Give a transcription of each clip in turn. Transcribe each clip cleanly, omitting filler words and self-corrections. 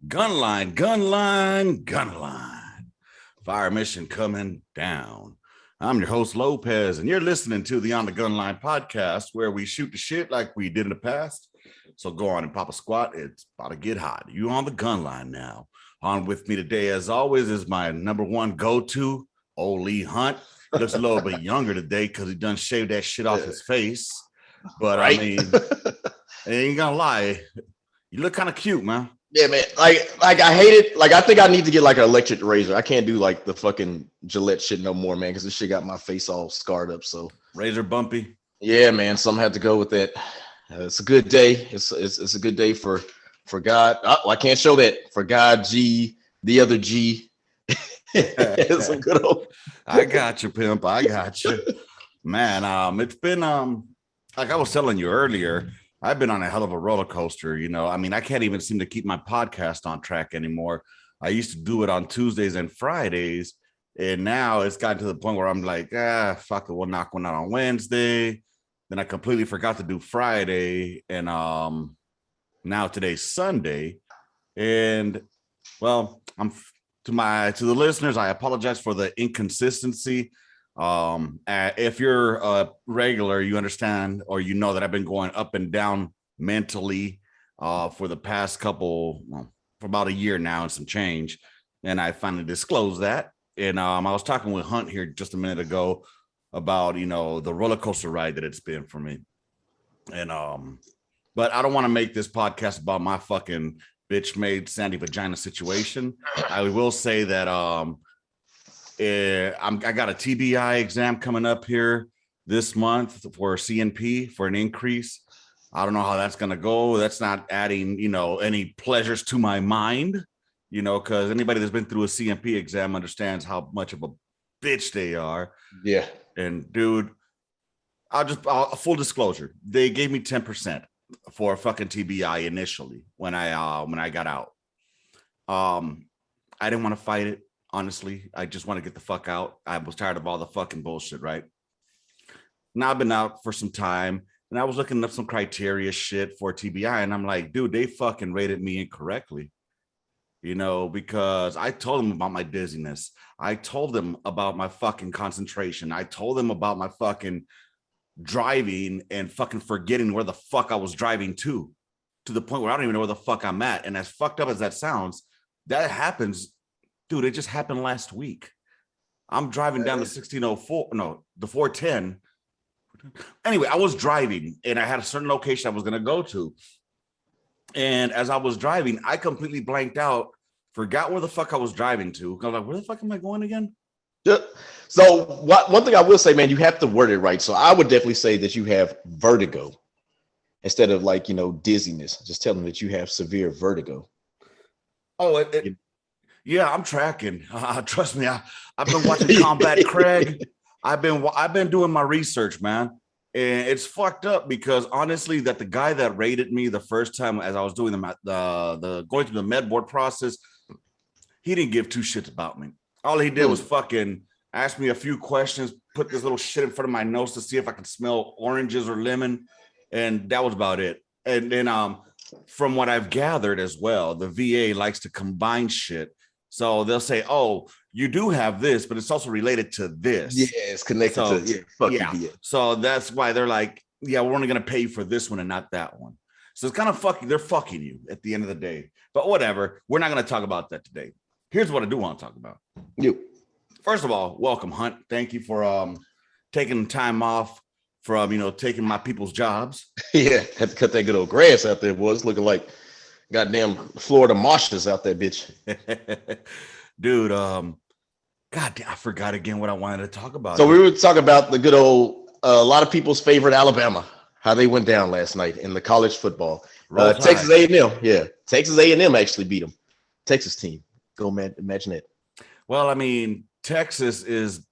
Gunline, gunline, gunline. Fire mission coming down. I'm your host, Lopez, and you're listening to the On the Gunline podcast, where we shoot the shit like we did in the past. So go on and pop a squat. It's about to get hot. You on the gunline now. On with me today, as always, is my number one go-to, old Lee Hunt. He looks a little bit younger today because he done shaved that shit off his face. But right? I mean, I ain't gonna lie, you look kind of cute, man. Yeah, man. Like I hate it. Like I think I need to get like an electric razor. I can't do like the fucking Gillette shit no more, man, because this shit got my face all scarred up. So razor bumpy. Yeah, man. Some had to go with that. It's a good day. It's a good day for God. Oh, I can't show that. For God, G, the other G. It's a good old. I got you, pimp. I got you, man. It's been like I was telling you earlier. I've been on a hell of a roller coaster, you know. I mean, I can't even seem to keep my podcast on track anymore. I used to do it on Tuesdays and Fridays, and now it's gotten to the point where I'm like, fuck it, we'll knock one out on Wednesday. Then I completely forgot to do Friday, and now today's Sunday. And well, to the listeners, I apologize for the inconsistency. If you're a regular, you understand, or you know that I've been going up and down mentally for the past for about a year now and some change. And I finally disclosed that. And I was talking with Hunt here just a minute ago about, you know, the roller coaster ride that it's been for me. And but I don't want to make this podcast about my fucking bitch made Sandy vagina situation. I will say that I got a TBI exam coming up here this month for CNP for an increase. I don't know how that's going to go. That's not adding, you know, any pleasures to my mind, you know, because anybody that's been through a CNP exam understands how much of a bitch they are. Yeah. And dude, full disclosure, they gave me 10% for a fucking TBI initially when I got out. I didn't want to fight it. Honestly, I just want to get the fuck out. I was tired of all the fucking bullshit, right? Now I've been out for some time and I was looking up some criteria shit for TBI. And I'm like, dude, they fucking rated me incorrectly, you know, because I told them about my dizziness. I told them about my fucking concentration. I told them about my fucking driving and fucking forgetting where the fuck I was driving to the point where I don't even know where the fuck I'm at. And as fucked up as that sounds, that happens. Dude, it just happened last week. I'm driving down the 410. Anyway, I was driving and I had a certain location I was going to go to. And as I was driving, I completely blanked out, forgot where the fuck I was driving to. I was like, where the fuck am I going again? Yeah. So one thing I will say, man, you have to word it right. So I would definitely say that you have vertigo instead of like, you know, dizziness. Just tell them that you have severe vertigo. Oh, yeah, I'm tracking. Trust me, I've been watching Combat Craig. I've been doing my research, man, and it's fucked up because honestly, that the guy that rated me the first time as I was doing the going through the med board process, he didn't give two shits about me. All he did was fucking ask me a few questions, put this little shit in front of my nose to see if I could smell oranges or lemon, and that was about it. And then from what I've gathered as well, the VA likes to combine shit. So they'll say, oh, you do have this, but it's also related to this. Yeah, it's connected to. So that's why they're like, yeah, we're only going to pay you for this one and not that one. So it's kind of fucking, they're fucking you at the end of the day. But whatever, we're not going to talk about that today. Here's what I do want to talk about. First of all, welcome, Hunt. Thank you for taking time off from, you know, taking my people's jobs. Yeah, had to cut that good old grass out there, boy. It's looking like goddamn Florida marshes out there, bitch. Dude, God damn, I forgot again what I wanted to talk about. So we were talking about the good old, a lot of people's favorite Alabama, how they went down last night in the college football. Texas A&M, yeah. Texas A&M actually beat them. Texas team. Go, man, imagine it. Well, I mean, Texas is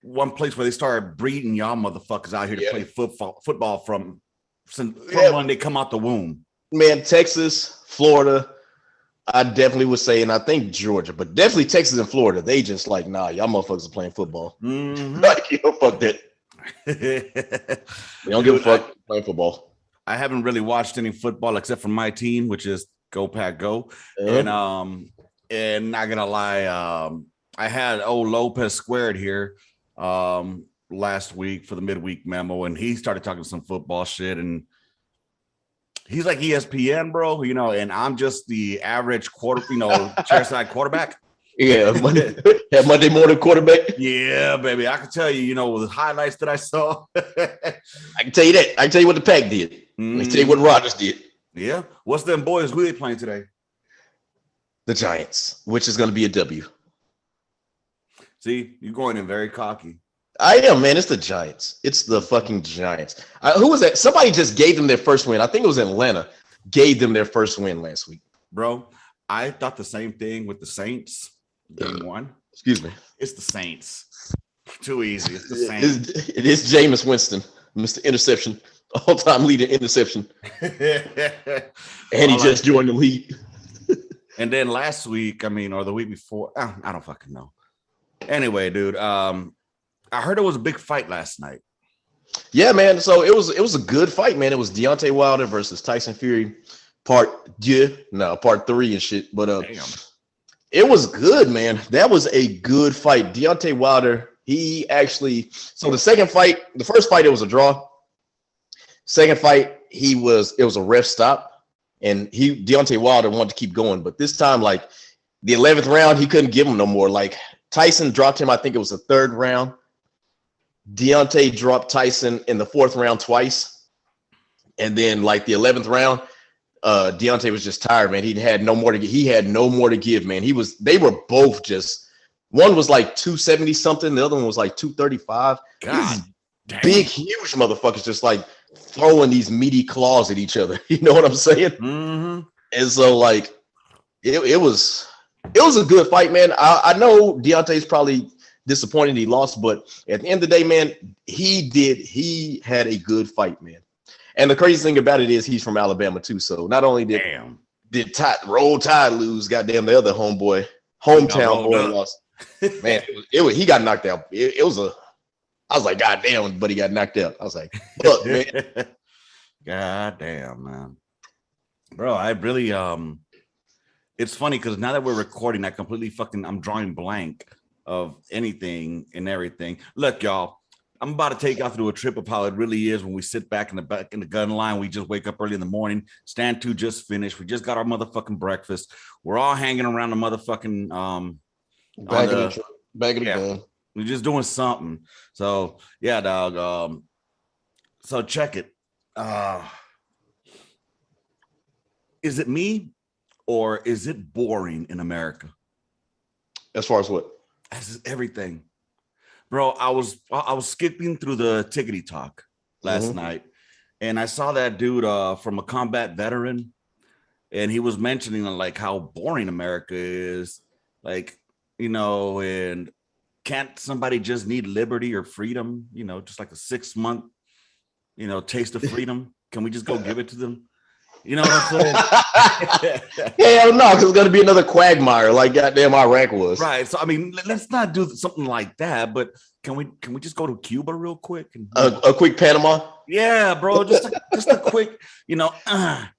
one place where they started breeding y'all motherfuckers out here to play football from when they come out the womb. Man, Texas, Florida, I definitely would say, and I think Georgia, but definitely Texas and Florida, they just like, nah, y'all motherfuckers are playing football. Mm-hmm. Like, you don't fuck that. They don't give a fuck playing football. I haven't really watched any football except for my team, which is Go Pack Go. And not gonna lie, I had old Lopez Squared here last week for the midweek memo, and he started talking some football shit, and he's like ESPN, bro, and I'm just the average chairside quarterback. Yeah, Monday morning quarterback. Yeah, baby. I can tell you, the highlights that I saw. I can tell you that. I can tell you what the Pack did. I can tell you what Rodgers did. Yeah. What's them boys? Who are they playing today? The Giants, which is going to be a W. See, you're going in very cocky. I am, man. It's the Giants. It's the fucking Giants. Who was that? Somebody just gave them their first win. I think it was Atlanta. Gave them their first win last week. Bro, I thought the same thing with the Saints. Game one. Excuse me. It's the Saints. Too easy. It's the Saints. It is Jameis Winston, Mr. Interception, all-time leader interception. And he just joined the league. And then last week, or the week before, I don't fucking know. Anyway, dude, I heard it was a big fight last night. Yeah, man. So it was a good fight, man. It was Deontay Wilder versus Tyson Fury, part 3 and shit. But damn. It was good, man. That was a good fight. Deontay Wilder, so the first fight, it was a draw. Second fight, it was a ref stop, and Deontay Wilder wanted to keep going. But this time, like the 11th round, he couldn't give him no more. Like Tyson dropped him, I think it was the 3rd round. Deontay dropped Tyson in the 4th round twice. And then like the 11th round, Deontay was just tired, man. He had no more to give, man. They were both just, one was like 270 something, the other one was like 235. God, big, huge motherfuckers just like throwing these meaty claws at each other. You know what I'm saying? Mm-hmm. And so like it was a good fight, man. I know Deontay's probably disappointed he lost, but at the end of the day, man, he had a good fight, man. And the crazy thing about it is he's from Alabama too. So not only did Roll Tide lose, goddamn the other hometown boy lost. Man, he got knocked out. I was like, goddamn, but he got knocked out. I was like, fuck, man. Goddamn, man. Bro, I really it's funny because now that we're recording, I'm drawing blank of anything and everything. Look, y'all. I'm about to take y'all through a trip of how it really is when we sit back in the Gunline. We just wake up early in the morning. Stand 2 just finished. We just got our motherfucking breakfast. We're all hanging around the motherfucking back of the gun. We're just doing something. So yeah, dog. So check it. Is it me or is it boring in America? As far as what? As everything. Bro, I was skipping through the Tickety Talk last night, and I saw that dude from a combat veteran, and he was mentioning like how boring America is, like, and can't somebody just need liberty or freedom, just like a 6-month, taste of freedom? Can we just go give it to them? You know what I'm saying? Hell no, because it's going to be another quagmire like goddamn Iraq was. Right. So, let's not do something like that, but can we just go to Cuba real quick? And, a quick Panama? Yeah, bro. Just a quick, I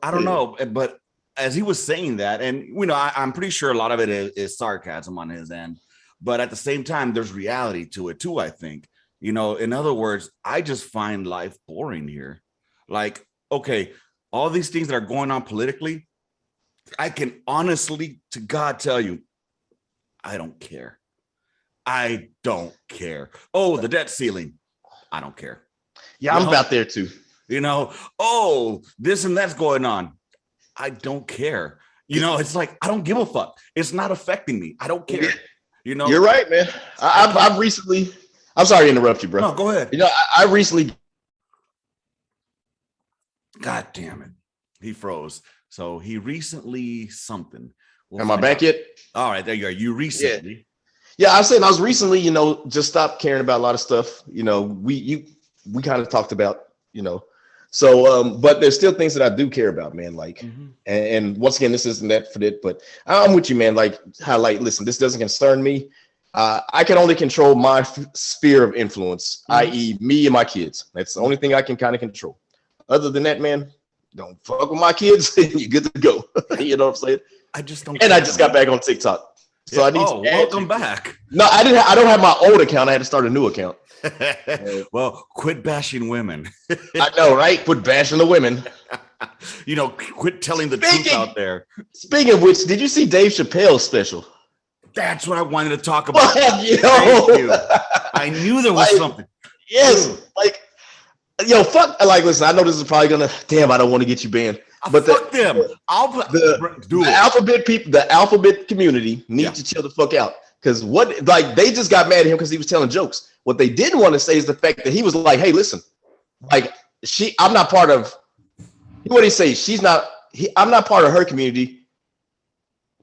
don't know. But as he was saying that, and, I'm pretty sure a lot of it is sarcasm on his end. But at the same time, there's reality to it, too, I think. In other words, I just find life boring here. Like, okay, all these things that are going on politically, I can honestly to God tell you, I don't care. I don't care. Oh, the debt ceiling. I don't care. Yeah, I'm about there too. Oh, this and that's going on. I don't care. It's like, I don't give a fuck. It's not affecting me. I don't care. You're right, man. I've recently, I'm sorry to interrupt you, bro. No, go ahead. I recently. God damn it. He froze. So he recently something. Am I back yet? All right, there you are. You recently. Yeah, I said I was recently, just stopped caring about a lot of stuff. We kind of talked about, So, but there's still things that I do care about, man. Like, and once again, this isn't that for it, but I'm with you, man. Like, listen, this doesn't concern me. I can only control my sphere of influence, i.e., me and my kids. That's the only thing I can kind of control. Other than that, man, don't fuck with my kids, you're good to go. You know what I'm saying? I just don't. And I just got back on TikTok, so I need. Welcome back. No, I didn't. I don't have my old account. I had to start a new account. Well, quit bashing women. I know, right? Quit bashing the women. Quit telling the truth out there. Speaking of which, did you see Dave Chappelle's special? That's what I wanted to talk about. Thank you. I knew there was something. Yes, fuck. Like, listen, I know this is probably gonna. Damn, I don't want to get you banned. But fuck them. The alphabet people, the alphabet community need to chill the fuck out. Because they just got mad at him because he was telling jokes. What they didn't want to say is the fact that he was like, hey, listen, I'm not part of. What did he say? I'm not part of her community.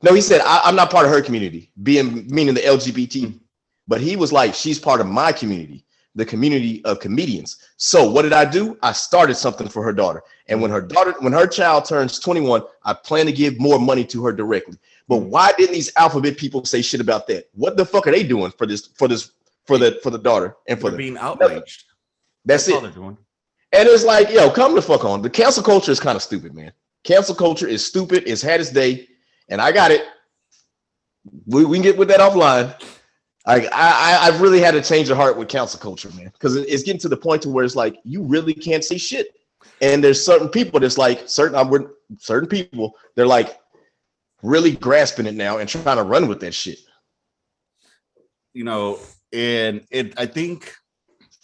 No, he said, I'm not part of her community, meaning the LGBT. But he was like, she's part of my community, the community of comedians. So what did I do? I started something for her daughter. And when her child turns 21, I plan to give more money to her directly. But why didn't these alphabet people say shit about that? What the fuck are they doing for the daughter and for being outraged? That's it. All they're doing. And it's like, come the fuck on. The cancel culture is kind of stupid, man. Cancel culture is stupid. It's had its day, and I got it. We can get with that offline. I've really had to change the heart with cancel culture, man, because it's getting to the point to where it's like you really can't say shit. And there's certain people that's like certain people, they're like really grasping it now and trying to run with that shit. I think,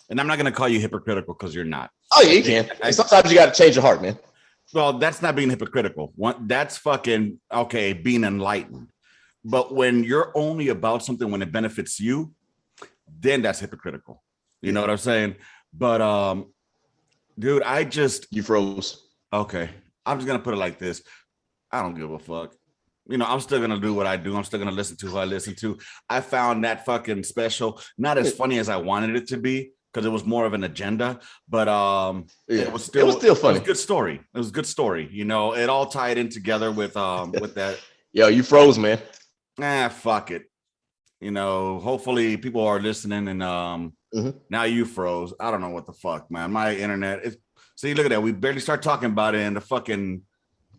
and I'm not going to call you hypocritical because you're not. Oh, yeah, you can. Sometimes you got to change your heart, man. Well, that's not being hypocritical. That's fucking, okay, being enlightened. But when you're only about something when it benefits you, then that's hypocritical. You know what I'm saying? But, dude, You froze. Okay. I'm just going to put it like this. I don't give a fuck. I'm still going to do what I do. I'm still going to listen to who I listen to. I found that fucking special not as funny as I wanted it to be because it was more of an agenda, but it was still funny. It was a good story. It was a good story. It all tied in together with that. Yo, you froze, man. Fuck it. Hopefully people are listening and now you froze. I don't know what the fuck, man. My internet is. See, look at that. We barely start talking about it and the fucking.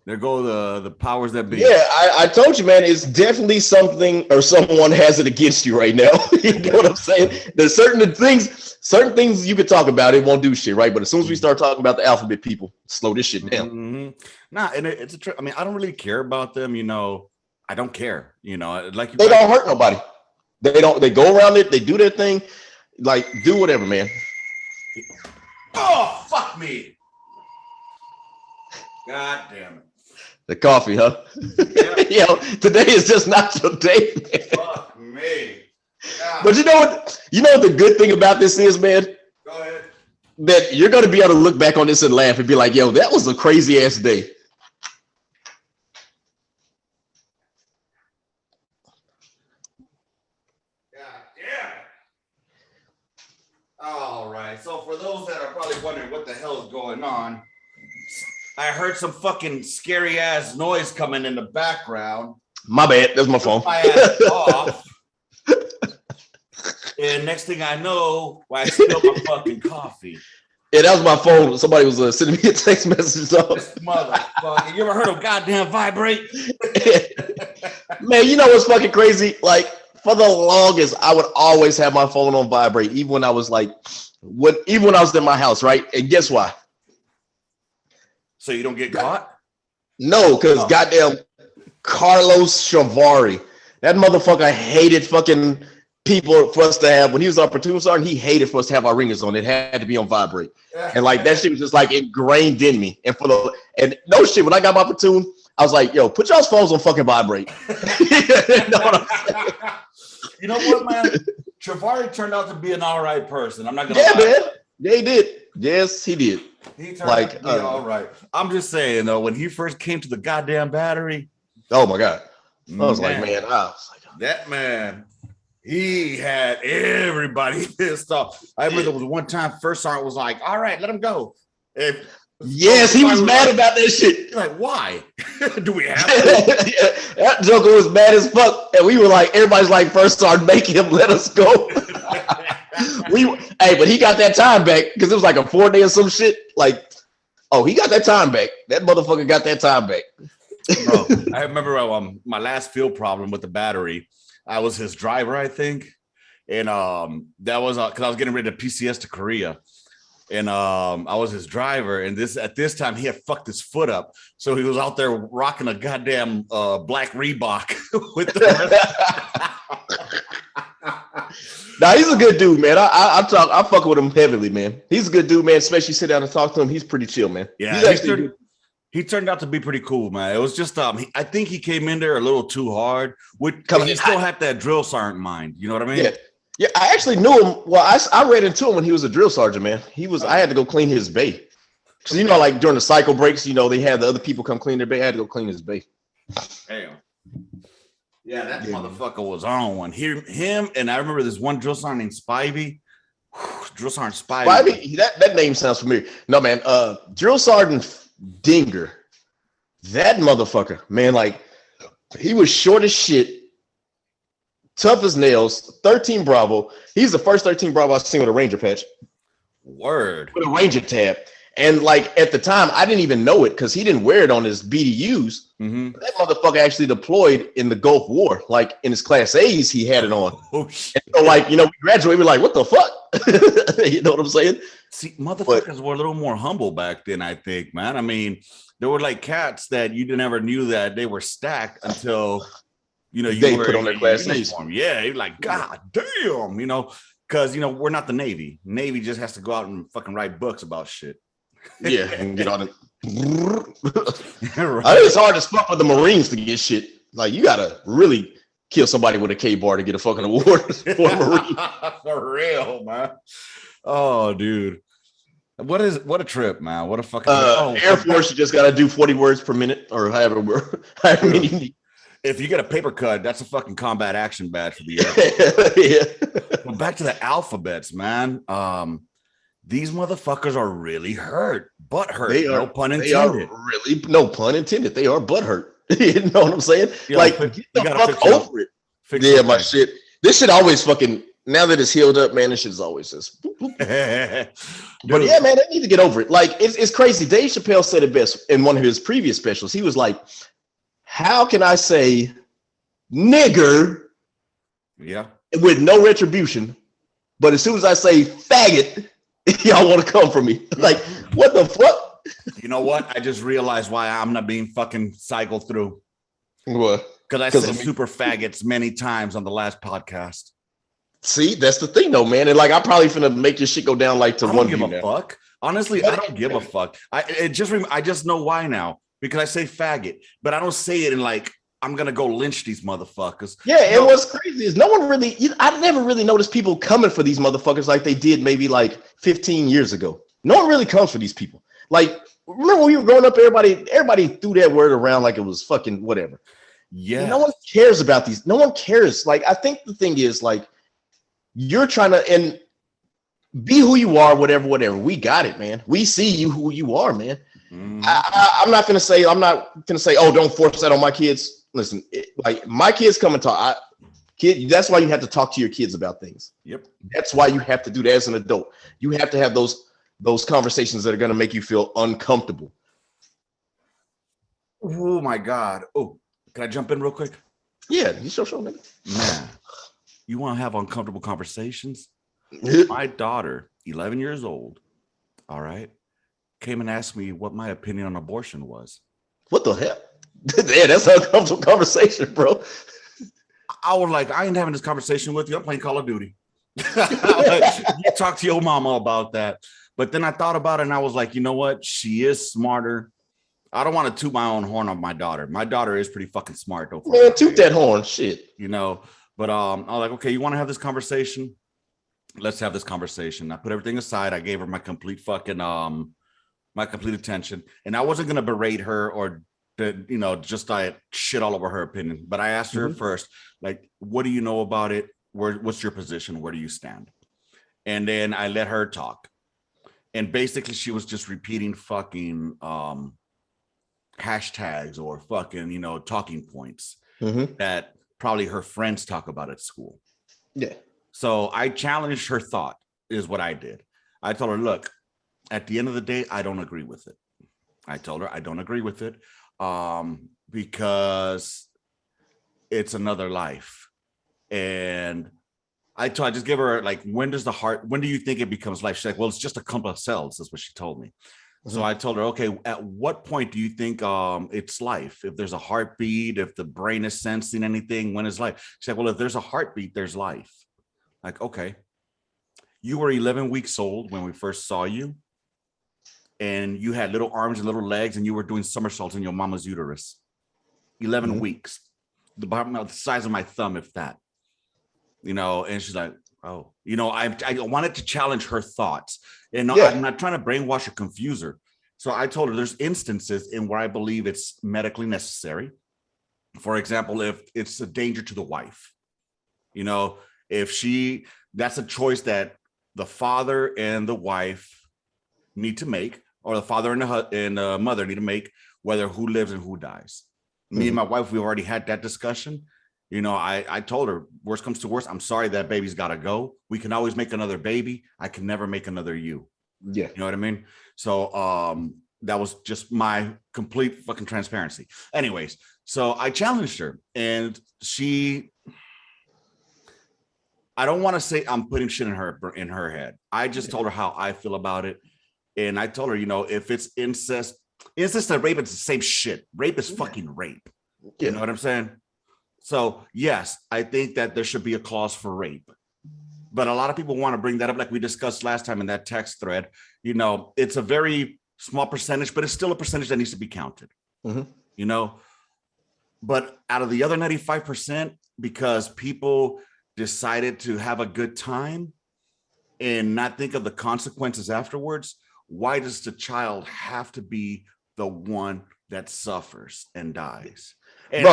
There go the powers that be. Yeah, I told you, man, it's definitely something or someone has it against you right now. You know what I'm saying? There's certain things you could talk about, it won't do shit, right? But as soon as we start talking about the alphabet people, slow this shit down. Mm-hmm. Nah, and it's I mean, I don't really care about them, I don't care, like they don't hurt nobody. They go around it, they do their thing, like do whatever, man. Oh, fuck me. God damn it. The coffee, huh? Yeah. Today is just not your day, man. Fuck me. God. But you know what the good thing about this is, man? Go ahead. That you're gonna be able to look back on this and laugh and be like, yo, that was a crazy ass day. God damn it. All right. So for those that are probably wondering what the hell is going on, I heard some fucking scary ass noise coming in the background. My bad. That's my phone. My ass off. And next thing I know, I spilled my fucking coffee. Yeah, that was my phone. Somebody was sending me a text message. This motherfucker. You ever heard of goddamn vibrate? Man, you know what's fucking crazy? Like, for the longest, I would always have my phone on vibrate, even when I was in my house, right? And guess why? So you don't get caught? No, because goddamn Carlos Chavari, that motherfucker hated fucking people for us to have. When he was our platoon sergeant, he hated for us to have our ringers on. It had to be on vibrate. And like that shit was just like ingrained in me. And no shit, when I got my platoon, I was like, yo, put y'all's phones on fucking vibrate. You know what I'm saying? You know what, man? Chavari turned out to be an all right person. I'm not gonna lie. Man. Yeah, he did. Yes, he did. He turned out to be all right. I'm just saying though, when he first came to the goddamn battery, oh my god, I was like, that man, he had everybody pissed off. I remember there was one time first sergeant was like, all right, let him go. Yes, he was mad about that shit. Like, why? Do we have to? Yeah, that joker was mad as fuck. And we were like, everybody's like, first sergeant, make him let us go. But he got that time back because it was like a 4-day or some shit. Like, Oh, he got that time back. That motherfucker got that time back. Bro, I remember my last field problem with the battery. I was his driver, I think. And that was because I was getting ready to PCS to Korea. And I was his driver. And at this time, he had fucked his foot up. So he was out there rocking a goddamn black Reebok with the Nah, he's a good dude, man. I fuck with him heavily, man. He's a good dude, man. Especially sit down and talk to him. He's pretty chill, man. Yeah, he turned out to be pretty cool, man. It was just I think he came in there a little too hard. He still had that drill sergeant mind. You know what I mean? Yeah. I actually knew him. Well, I ran into him when he was a drill sergeant, man. I had to go clean his bay. Because like during the cycle breaks, they had the other people come clean their bay. I had to go clean his bay. Damn. Yeah, that motherfucker was on one. Him, and I remember this one drill sergeant named Spivey. Drill Sergeant Spivey. That name sounds familiar. No, man. Drill Sergeant Dinger. That motherfucker, man. Like, he was short as shit, tough as nails. 13 Bravo. He's the first 13 Bravo I've seen with a Ranger patch. Word. With a Ranger tab. And like at the time, I didn't even know it because he didn't wear it on his BDUs. Mm-hmm. That motherfucker actually deployed in the Gulf War. Like in his Class A's, he had it on. Oh shit! And so, like, we graduated. We're like, what the fuck? You know what I'm saying? See, motherfuckers were a little more humble back then, I think, man. I mean, there were like cats that you never knew that they were stacked until they put on their Class A's. Yeah, you're like, God damn, because we're not the Navy. Navy just has to go out and fucking write books about shit. Yeah, and get on it. Right. It's hard as fuck with the Marines to get shit. Like, you gotta really kill somebody with a K-bar to get a fucking award for a Marine. For real, man. Oh, dude. What a trip, man. What a fucking Air Force, you just gotta do 40 words per minute or however many you need. If you get a paper cut, that's a fucking combat action badge for the Air Force. Well, back to the alphabets, man. These motherfuckers are really hurt, butt hurt. No pun intended. No pun intended. They are butt hurt. You know what I'm saying? Like, get the fuck over it. Yeah, my shit. This shit always fucking. Now that it's healed up, man, this shit is always just. But yeah, man, they need to get over it. Like, it's crazy. Dave Chappelle said it best in one of his previous specials. He was like, "How can I say nigger? Yeah, with no retribution, but as soon as I say faggot." Y'all want to come for me? Like, what the fuck? You know what? I just realized why I'm not being fucking cycled through. What? Because I said super faggots many times on the last podcast. See, that's the thing, though, man. And like, I'm probably finna make this shit go down like to 1 view. I don't give a fuck. Honestly, I don't give a fuck. I just know why now because I say faggot, but I don't say it in like I'm gonna go lynch these motherfuckers. Yeah, and what's crazy is no one really. I never really noticed people coming for these motherfuckers like they did maybe like 15 years ago. No one really comes for these people. Like, remember when we were growing up, everybody threw that word around like it was fucking whatever. Yeah, no one cares about these. No one cares. Like, I think the thing is like you're trying to and be who you are, whatever. We got it, man. We see you who you are, man. I'm not gonna say. Oh, don't force that on my kids. Listen, like my kids come and talk. That's why you have to talk to your kids about things. Yep. That's why you have to do that as an adult. You have to have those conversations that are going to make you feel uncomfortable. Oh my God. Oh, can I jump in real quick? Yeah, you sure, nigga. Man, you want to have uncomfortable conversations? My daughter, 11 years old, all right, came and asked me what my opinion on abortion was. What the hell? Yeah, that's an uncomfortable conversation, bro. I was like, I ain't having this conversation with you. I'm playing Call of Duty. You talk to your mama about that. But then I thought about it and I was like, you know what? She is smarter. I don't want to toot my own horn on my daughter. My daughter is pretty fucking smart, though. Man, toot that horn, shit. But I was like, okay, you want to have this conversation? Let's have this conversation. I put everything aside. I gave her my complete fucking my complete attention, and I wasn't gonna berate her or just shit all over her opinion. But I asked her first, like, what do you know about it? What's your position? Where do you stand? And then I let her talk. And basically she was just repeating fucking hashtags or fucking, talking points that probably her friends talk about at school. Yeah. So I challenged her thought is what I did. I told her, look, at the end of the day, I don't agree with it. I told her I don't agree with it, because it's another life. And I just give her like, when do you think it becomes life? She's like, well, it's just a clump of cells. That's what she told me. So I told her, okay, at what point do you think it's life? If there's a heartbeat, if the brain is sensing anything, when is life? She's like, well, if there's a heartbeat, there's life. Like, okay, you were 11 weeks old when we first saw you, and you had little arms and little legs, and you were doing somersaults in your mama's uterus. 11 weeks, the size of my thumb, if that. And she's like, oh, I wanted to challenge her thoughts, and I'm not trying to brainwash or confuse her. So I told her there's instances in where I believe it's medically necessary. For example, if it's a danger to the wife, that's a choice that the father and the wife need to make, or the father and the mother need to make, whether who lives and who dies. Me and my wife, we already had that discussion. I told her, worst comes to worst, I'm sorry that baby's got to go. We can always make another baby. I can never make another you. Yeah. You know what I mean? So that was just my complete fucking transparency. Anyways, so I challenged her, and I don't want to say I'm putting shit in her head. I just told her how I feel about it. And I told her, if it's incest and rape, it's the same shit. Rape is fucking rape. You know what I'm saying? So yes, I think that there should be a clause for rape, but a lot of people want to bring that up, like we discussed last time in that text thread. It's a very small percentage, but it's still a percentage that needs to be counted. But out of the other 95%, because people decided to have a good time and not think of the consequences afterwards, why does the child have to be the one that suffers and dies? And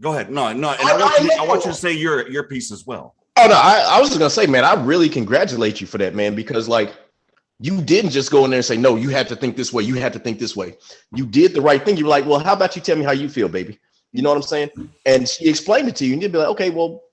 go ahead. No. And I want you to say your piece as well. Oh, no, I was just going to say, man, I really congratulate you for that, man, because you didn't just go in there and say, no, you have to think this way. You have to think this way. You did the right thing. You were like, well, how about you tell me how you feel, baby? You know what I'm saying? And she explained it to you, and you'd be like, okay, well,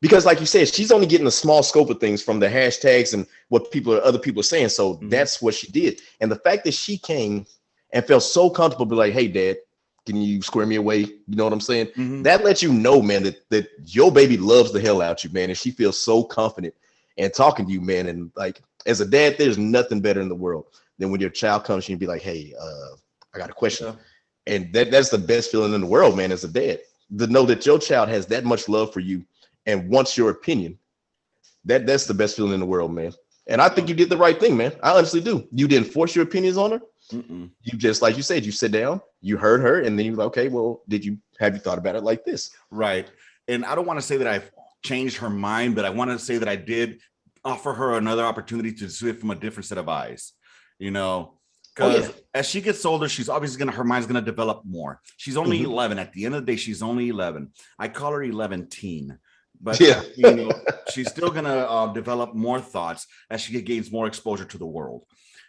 because like you said, she's only getting a small scope of things from the hashtags and what other people are saying. So that's what she did. And the fact that she came and felt so comfortable, be like, hey, Dad, can you square me away? You know what I'm saying? That lets you know, man, that your baby loves the hell out you, man. And she feels so confident and talking to you, man. And like, as a dad, there's nothing better in the world than when your child comes to you and be like, hey, I got a question. And that's the best feeling in the world, man, as a dad, to know that your child has that much love for you and wants your opinion. That's the best feeling in the world, man. And I think you did the right thing, man. I honestly do. You didn't force your opinions on her. You just, like you said, you sit down, you heard her, and then you were like, okay, well, have you thought about it like this? Right. And I don't want to say that I've changed her mind, but I want to say that I did offer her another opportunity to see it from a different set of eyes, because as she gets older, she's obviously her mind's going to develop more. She's only 11. At the end of the day, she's only 11. I call her 11-teen. But she's still gonna develop more thoughts as she gains more exposure to the world,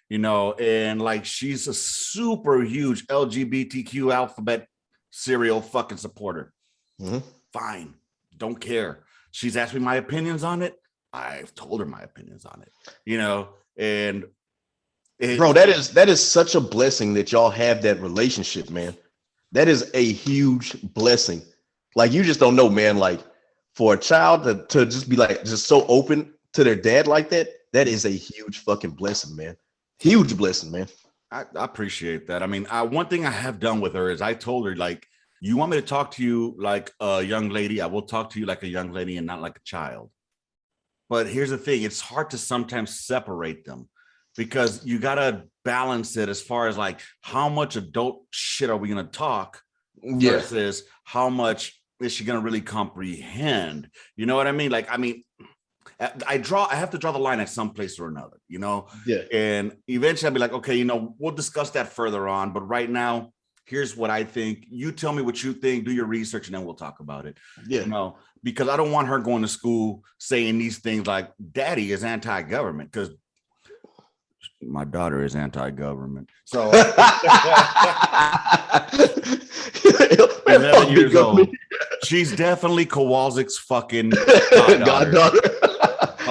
and like she's a super huge LGBTQ alphabet serial fucking supporter. Fine, don't care. She's asked me my opinions on it. I've told her my opinions on it, and bro, that is such a blessing that y'all have that relationship, man. That is a huge blessing. Like, you just don't know, man. Like, for a child to just be like, just so open to their dad like that, that is a huge fucking blessing, man. Huge blessing, man. I appreciate that. I mean, one thing I have done with her is I told her, like, you want me to talk to you like a young lady, I will talk to you like a young lady and not like a child. But here's the thing. It's hard to sometimes separate them, because you got to balance it as far as like, how much adult shit are we going to talk versus how much is she going to really comprehend? You know what I mean? Like, I mean, I have to draw the line at some place or another, and eventually I'll be like, okay, we'll discuss that further on. But right now, here's what I think. You tell me what you think, do your research, and then we'll talk about it. Because I don't want her going to school saying these things like, daddy is anti-government, because my daughter is anti-government. So 11 years old. She's definitely Kowalski's fucking goddaughter.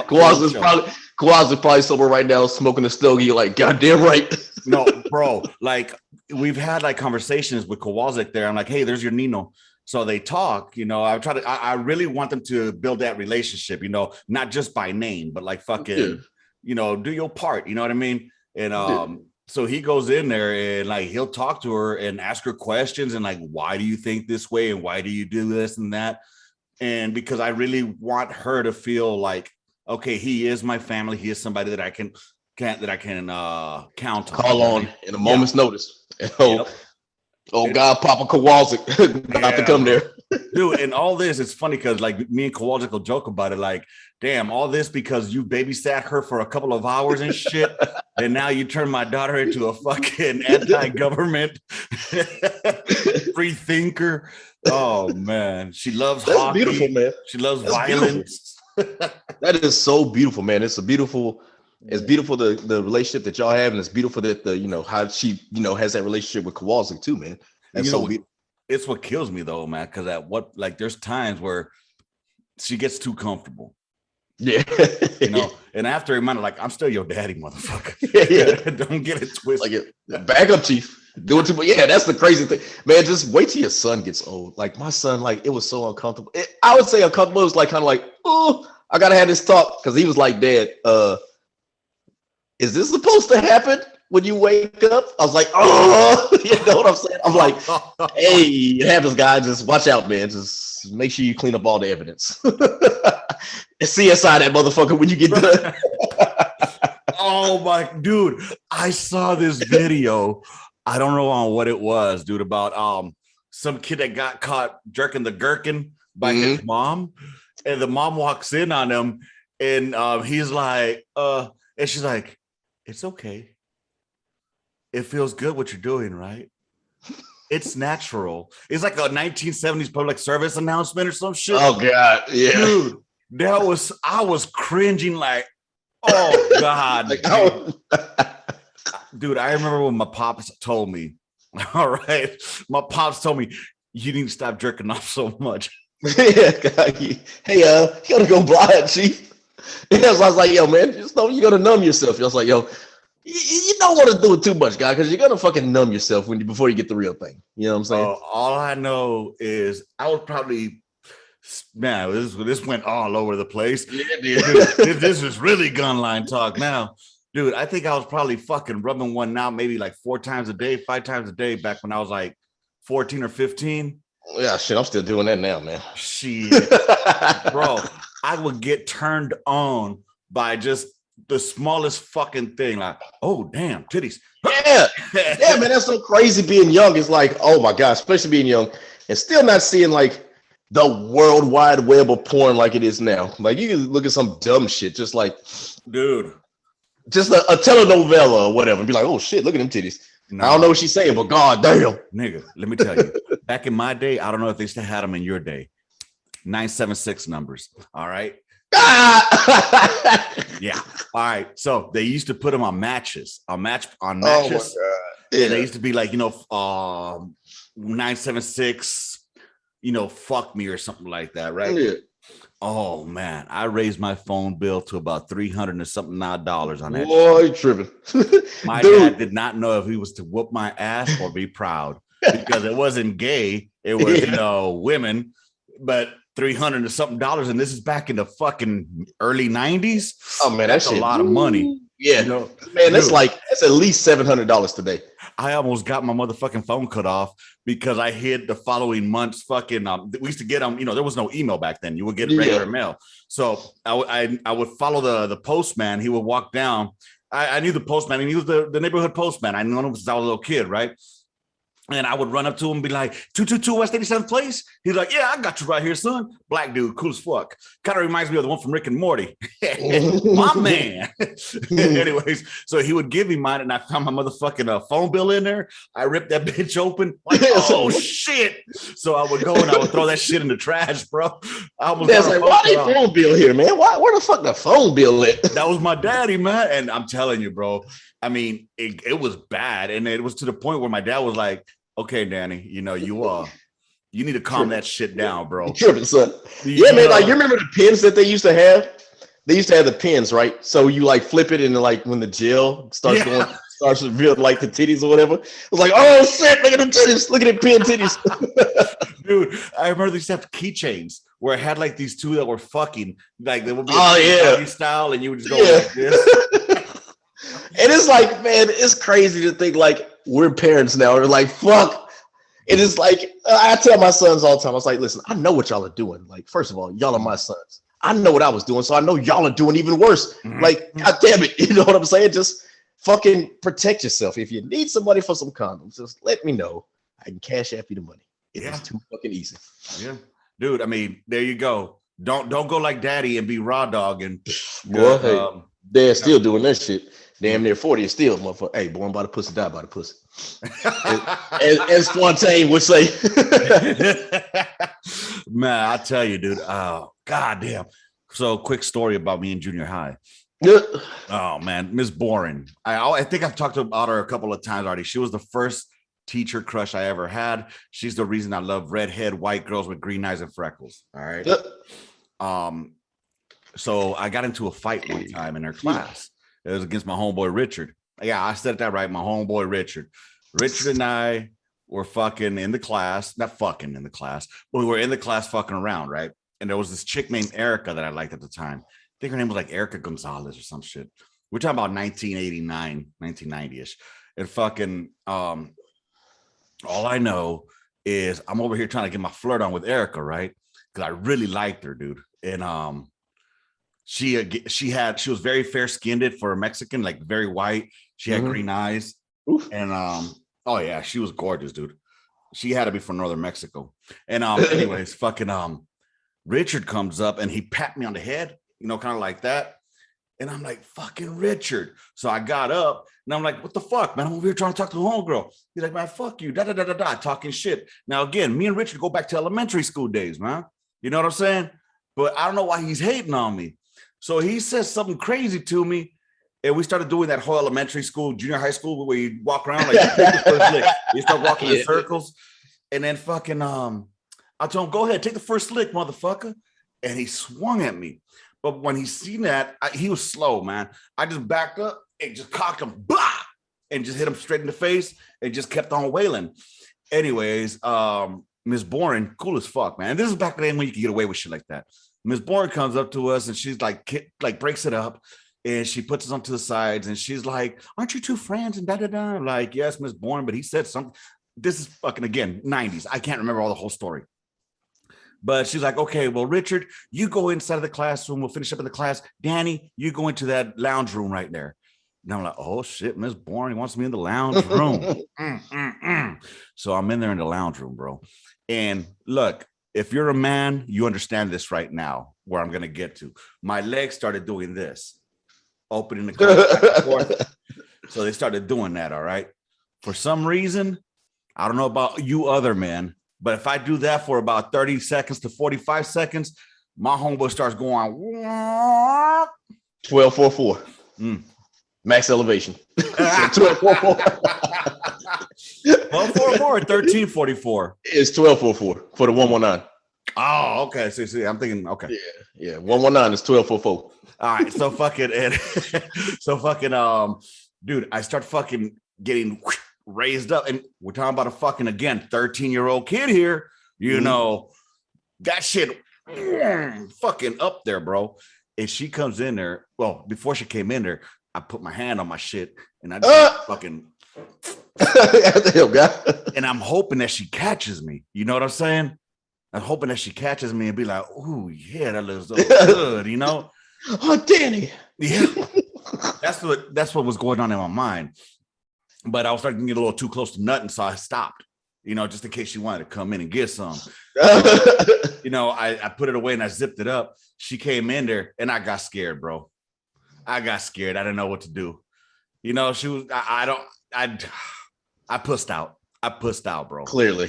Kowalski's probably somewhere right now smoking a stogie, like, goddamn right. No, bro. Like we've had like conversations with Kowalczyk there. I'm like, hey, there's your Nino. So they talk, I really want them to build that relationship, not just by name, but like fucking, do your part. You know what I mean? And so he goes in there and like he'll talk to her and ask her questions and like, why do you think this way? And why do you do this and that? And because I really want her to feel like, okay, he is my family. He is somebody that I can count on. Call on in a moment's notice. God, Papa Kowalczyk got to come there. Dude, and all this, it's funny because like me and Kowalczyk will joke about it, like, damn, all this because you babysat her for a couple of hours and shit, and now you turn my daughter into a fucking anti-government free thinker. Oh man, she loves hockey. Beautiful, man. She loves violence. That is so beautiful, man. It's beautiful the relationship that y'all have, and it's beautiful that how she has that relationship with Kowalczyk too, man. That's so beautiful. It's what kills me though, man, because there's times where she gets too comfortable. Yeah. And after a minute, like, I'm still your daddy, motherfucker. Yeah. Don't get it twisted. Like, back up, chief. Do it too much. Yeah, that's the crazy thing. Man, just wait till your son gets old. Like my son, like it was so uncomfortable. I would say uncomfortable. It was like kind of like, oh, I gotta have this talk. Cause he was like, Dad, is this supposed to happen when you wake up? I was like, oh, you know what I'm saying? I'm like, hey, it happens, guys. Just watch out, man. Just make sure you clean up all the evidence. And CSI that motherfucker when you get done. Oh my dude, I saw this video. I don't know on what it was, dude, about some kid that got caught jerking the Gerkin by his mom, and the mom walks in on him, and he's like, and she's like, it's okay. It feels good what you're doing, right? It's natural. It's like a 1970s public service announcement or some shit. Oh God, yeah, dude, I was cringing like, oh God, dude. I remember when my pops told me, all right, my pops told me you need to stop jerking off so much. Yeah, God, you gotta go blind, chief. Yeah, so I was like, yo, man, just know you gotta numb yourself. I was like, yo, you don't want to do it too much, guy, because you're gonna fucking numb yourself before you get the real thing. You know what I'm saying? All I know is I was probably, man, this went all over the place. Yeah, dude, this is really gunline talk now. Dude, I think I was probably fucking rubbing one out maybe like 4 times a day, 5 times a day back when I was like 14 or 15. Yeah, shit, I'm still doing that now, man. Shit. Bro, I would get turned on by just the smallest fucking thing, like, oh damn, titties. Yeah, yeah, man, that's so crazy being young. It's like, oh my God, especially being young and still not seeing like the world wide web of porn like it is now. Like you can look at some dumb shit, just like, dude, just a telenovela or whatever, and be like, oh shit, look at them titties. No. I don't know what she's saying, but god damn, nigga, let me tell you, back in my day, I don't know if they still had them in your day. 976 numbers. All right. Yeah. All right. So they used to put them on matches. On matches. Oh my God. Yeah. They used to be like, 976, fuck me or something like that, right? Yeah. Oh man, I raised my phone bill to about $300 and something dollars on that. Boy, tripping. My dad did not know if he was to whoop my ass or be proud, because it wasn't gay. It was, women, but $300 and something dollars, and this is back in the fucking early 90s. Oh man, that's a lot of money. Yeah, man, that's at least $700 today. I almost got my motherfucking phone cut off because I hid the following month's fucking. We used to get them. There was no email back then. You would get regular mail. So I would follow the postman. He would walk down. I knew the postman, and he was the neighborhood postman. I knew him since I was a little kid, right? And I would run up to him and be like, 222 West 87th Place. He's like, yeah, I got you right here, son. Black dude, cool as fuck. Kind of reminds me of the one from Rick and Morty. My man. Anyways, so he would give me mine, and I found my motherfucking phone bill in there. I ripped that bitch open. Like, oh, shit. So I would go and I would throw that shit in the trash, bro. I was like, why the phone bill here, man? Where the fuck the phone bill at? That was my daddy, man. And I'm telling you, bro, I mean, it was bad. And it was to the point where my dad was like, okay, Danny, you need to calm that shit down, bro. You're tripping, son. Yeah, man, like you remember the pins that they used to have? They used to have the pins, right? So you like flip it and like when the gel starts going, starts revealing like the titties or whatever. It was like, oh shit, look at them titties, look at them pin titties. Dude, I remember they used to have keychains where it had like these two that were fucking, like they would be a style, and you would just go like this. And it's like, man, it's crazy to think like we're parents now. We're like, fuck. It is like, I tell my sons all the time, I was like, listen, I know what y'all are doing. Like, first of all, y'all are my sons. I know what I was doing, so I know y'all are doing even worse. Mm-hmm. Like, God damn it. You know what I'm saying? Just fucking protect yourself. If you need somebody for some condoms, just let me know. I can cash app you the money. It's too fucking easy. Yeah. Dude, I mean, there you go. Don't go like daddy and be raw dog and they're still doing that shit. Damn near 40 is still motherfucker. Hey, born by the pussy, die by the pussy. as Fontaine would say. Man, I tell you, dude. Oh, goddamn. So, quick story about me in junior high. Oh man, Miss Boren. I think I've talked about her a couple of times already. She was the first teacher crush I ever had. She's the reason I love redhead white girls with green eyes and freckles. All right. So I got into a fight one time in her class. It was against my homeboy Richard. Yeah, I said that right. My homeboy Richard. Richard and I were fucking in the class, not fucking in the class, but we were in the class fucking around, right? And there was this chick named Erica that I liked at the time. I think her name was like Erica Gonzalez or some shit. We're talking about 1989, 1990-ish. And fucking all I know is I'm over here trying to get my flirt on with Erica, right? Because I really liked her, dude. And she was very fair skinned for a Mexican, like very white. She had green eyes. Oof. And oh yeah, she was gorgeous, dude. She had to be from northern Mexico. And anyways, fucking Richard comes up and he pat me on the head, you know, kind of like that. And I'm like, fucking Richard. So I got up and I'm like, what the fuck, man? I'm over here trying to talk to the homegirl. He's like, man, fuck you, talking shit. Now, again, me and Richard go back to elementary school days, man. You know what I'm saying? But I don't know why he's hating on me. So he says something crazy to me. And we started doing that whole elementary school, junior high school, where you walk around like you start walking in circles. And then fucking, I told him, go ahead, take the first lick, motherfucker. And he swung at me. But when he seen that, he was slow, man. I just backed up and just cocked him, bah! And just hit him straight in the face and just kept on wailing. Anyways, Miss Boren, cool as fuck, man. And this is back then when you could get away with shit like that. Miss Boren comes up to us and she's like breaks it up. And she puts us onto the sides and she's like, aren't you two friends? And da-da-da. I'm like, yes, Miss Boren, but he said something. This is fucking, again, 90s. I can't remember all the whole story. But she's like, okay, well, Richard, you go inside of the classroom. We'll finish up in the class. Danny, you go into that lounge room right there. And I'm like, oh, shit, Miss Boren wants me in the lounge room. So I'm in there in the lounge room, bro. And look, if you're a man, you understand this right now, where I'm going to get to. My legs started doing this. Opening the back and forth. So they started doing that, all right? For some reason, I don't know about you other men, but if I do that for about 30 seconds to 45 seconds, my homeboy starts going 1244. Max elevation. 1244. 1244 or 1344? It's 1244 for the 119. Oh, okay. See, I'm thinking, okay. Yeah. 119 is 1244. All right, so fucking, dude, I start fucking getting raised up, and we're talking about a fucking, again, 13-year-old kid here, you know, that shit fucking up there, bro. And she comes in there, well, before she came in there, I put my hand on my shit, and I just fucking, and I'm hoping that she catches me, you know what I'm saying? I'm hoping that she catches me and be like, oh, yeah, that looks so good, you know? Oh, Danny. Yeah. That's what was going on in my mind. But I was starting to get a little too close to nutting, so I stopped, you know, just in case she wanted to come in and get some. You know, I put it away and I zipped it up. She came in there and I got scared, bro. I got scared. I didn't know what to do. You know, she was, I pussed out. I pussed out, bro. Clearly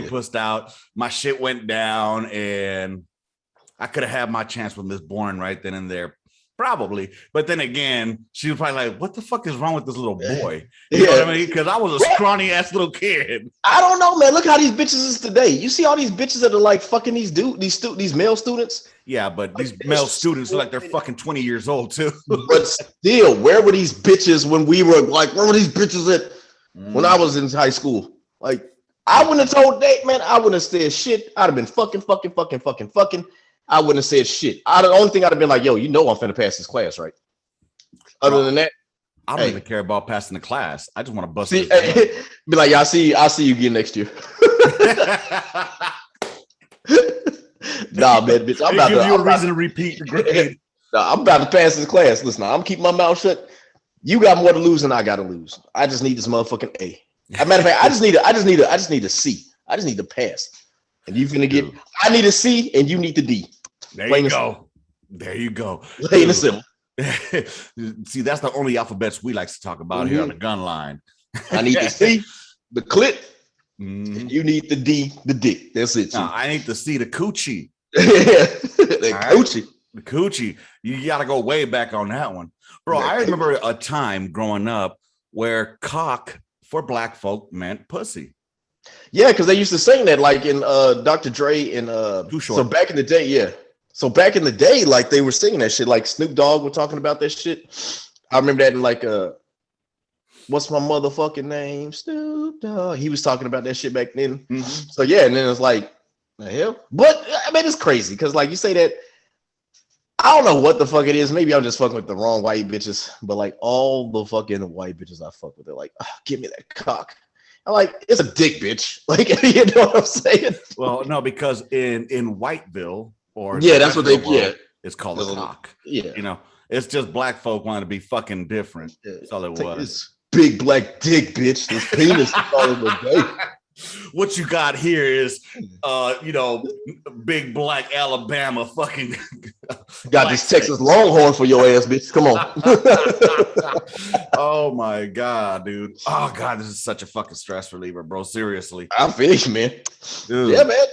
pussed out. My shit went down and I could have had my chance with Miss Bourne right then and there. Probably. But then again, she was probably like, what the fuck is wrong with this little boy? You know what I mean? Because I was a scrawny ass little kid. I don't know, man. Look how these bitches is today. You see all these bitches that are like fucking these male students? Yeah, but these male students are like they're fucking 20 years old too. But still, where were these bitches when we were like, where were these bitches at when I was in high school? Like, I wouldn't have told Dave, man. I wouldn't have said shit. I'd have been fucking. I wouldn't have said shit. The only thing I'd have been like, yo, you know I'm finna pass this class, right? Other than that, I don't even care about passing the class. I just want to bust it. Be like, yeah, I'll see you again next year. Nah, man, bitch. I'm about to reason to repeat your grade. Nah, I'm about to pass this class. Listen, I'm keeping my mouth shut. You got more to lose than I got to lose. I just need this motherfucking A. As a matter of fact, I just need a C. I just need to pass. And you finna get. I need a C, and you need the D. There you go. There you go. Plain and simple. See, that's the only alphabets we like to talk about here on the Gunline. I need the C, the clit. And you need the D, the dick. That's it. No, I need to see the coochie. The coochie. Right? The coochie. You got to go way back on that one. Bro, I remember a time growing up where cock for black folk meant pussy. Yeah, because they used to sing that like in Dr. Dre and so back in the day, yeah. So back in the day, like they were singing that shit, like Snoop Dogg were talking about that shit. I remember that in like what's my motherfucking name? Snoop Dogg. He was talking about that shit back then. Mm-hmm. So yeah, and then it's like, the hell? But I mean, it's crazy because like you say that, I don't know what the fuck it is. Maybe I'm just fucking with the wrong white bitches, but like all the fucking white bitches I fuck with, they're like, oh, give me that cock. I'm like, it's a dick, bitch. Like, you know what I'm saying? Well, no, because in Whiteville, or that's what they it's called a cock. Yeah, you know, it's just black folk want to be fucking different. That's all it was. This big black dick, bitch. This penis is all in the day. What you got here is, big black Alabama fucking. Got this Texas Longhorn for your ass, bitch. Come on. Oh my god, dude. Oh god, this is such a fucking stress reliever, bro. Seriously. I feel you, man. Dude. Yeah, man.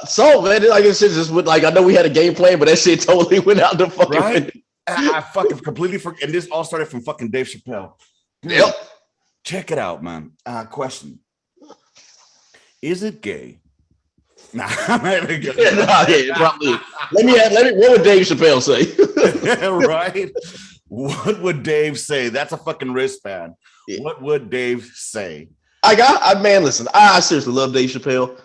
So man, like this shit just went like I know we had a game plan, but that shit totally went out the fucking. Right? I fucking completely forgot. And this all started from fucking Dave Chappelle. Yep. Check it out, man. Question. Is it gay? Nah, probably. Let me. What would Dave Chappelle say? Right. What would Dave say? That's a fucking wristband. Yeah. What would Dave say? Man, listen. I seriously love Dave Chappelle.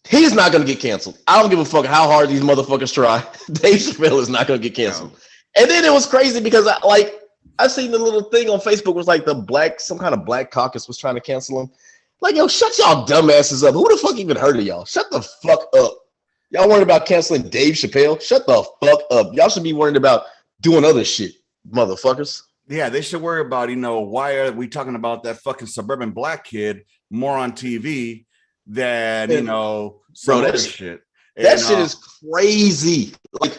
He's not gonna get canceled. I don't give a fuck how hard these motherfuckers try. Dave Chappelle is not gonna get canceled. No. And then it was crazy because I seen the little thing on Facebook was like some kind of black caucus was trying to cancel him. Like, yo, shut y'all dumbasses up. Who the fuck even heard of y'all? Shut the fuck up. Y'all worried about canceling Dave Chappelle? Shut the fuck up. Y'all should be worried about doing other shit, motherfuckers. Yeah, they should worry about, why are we talking about that fucking suburban black kid more on TV than, some other shit. That shit is crazy. Like,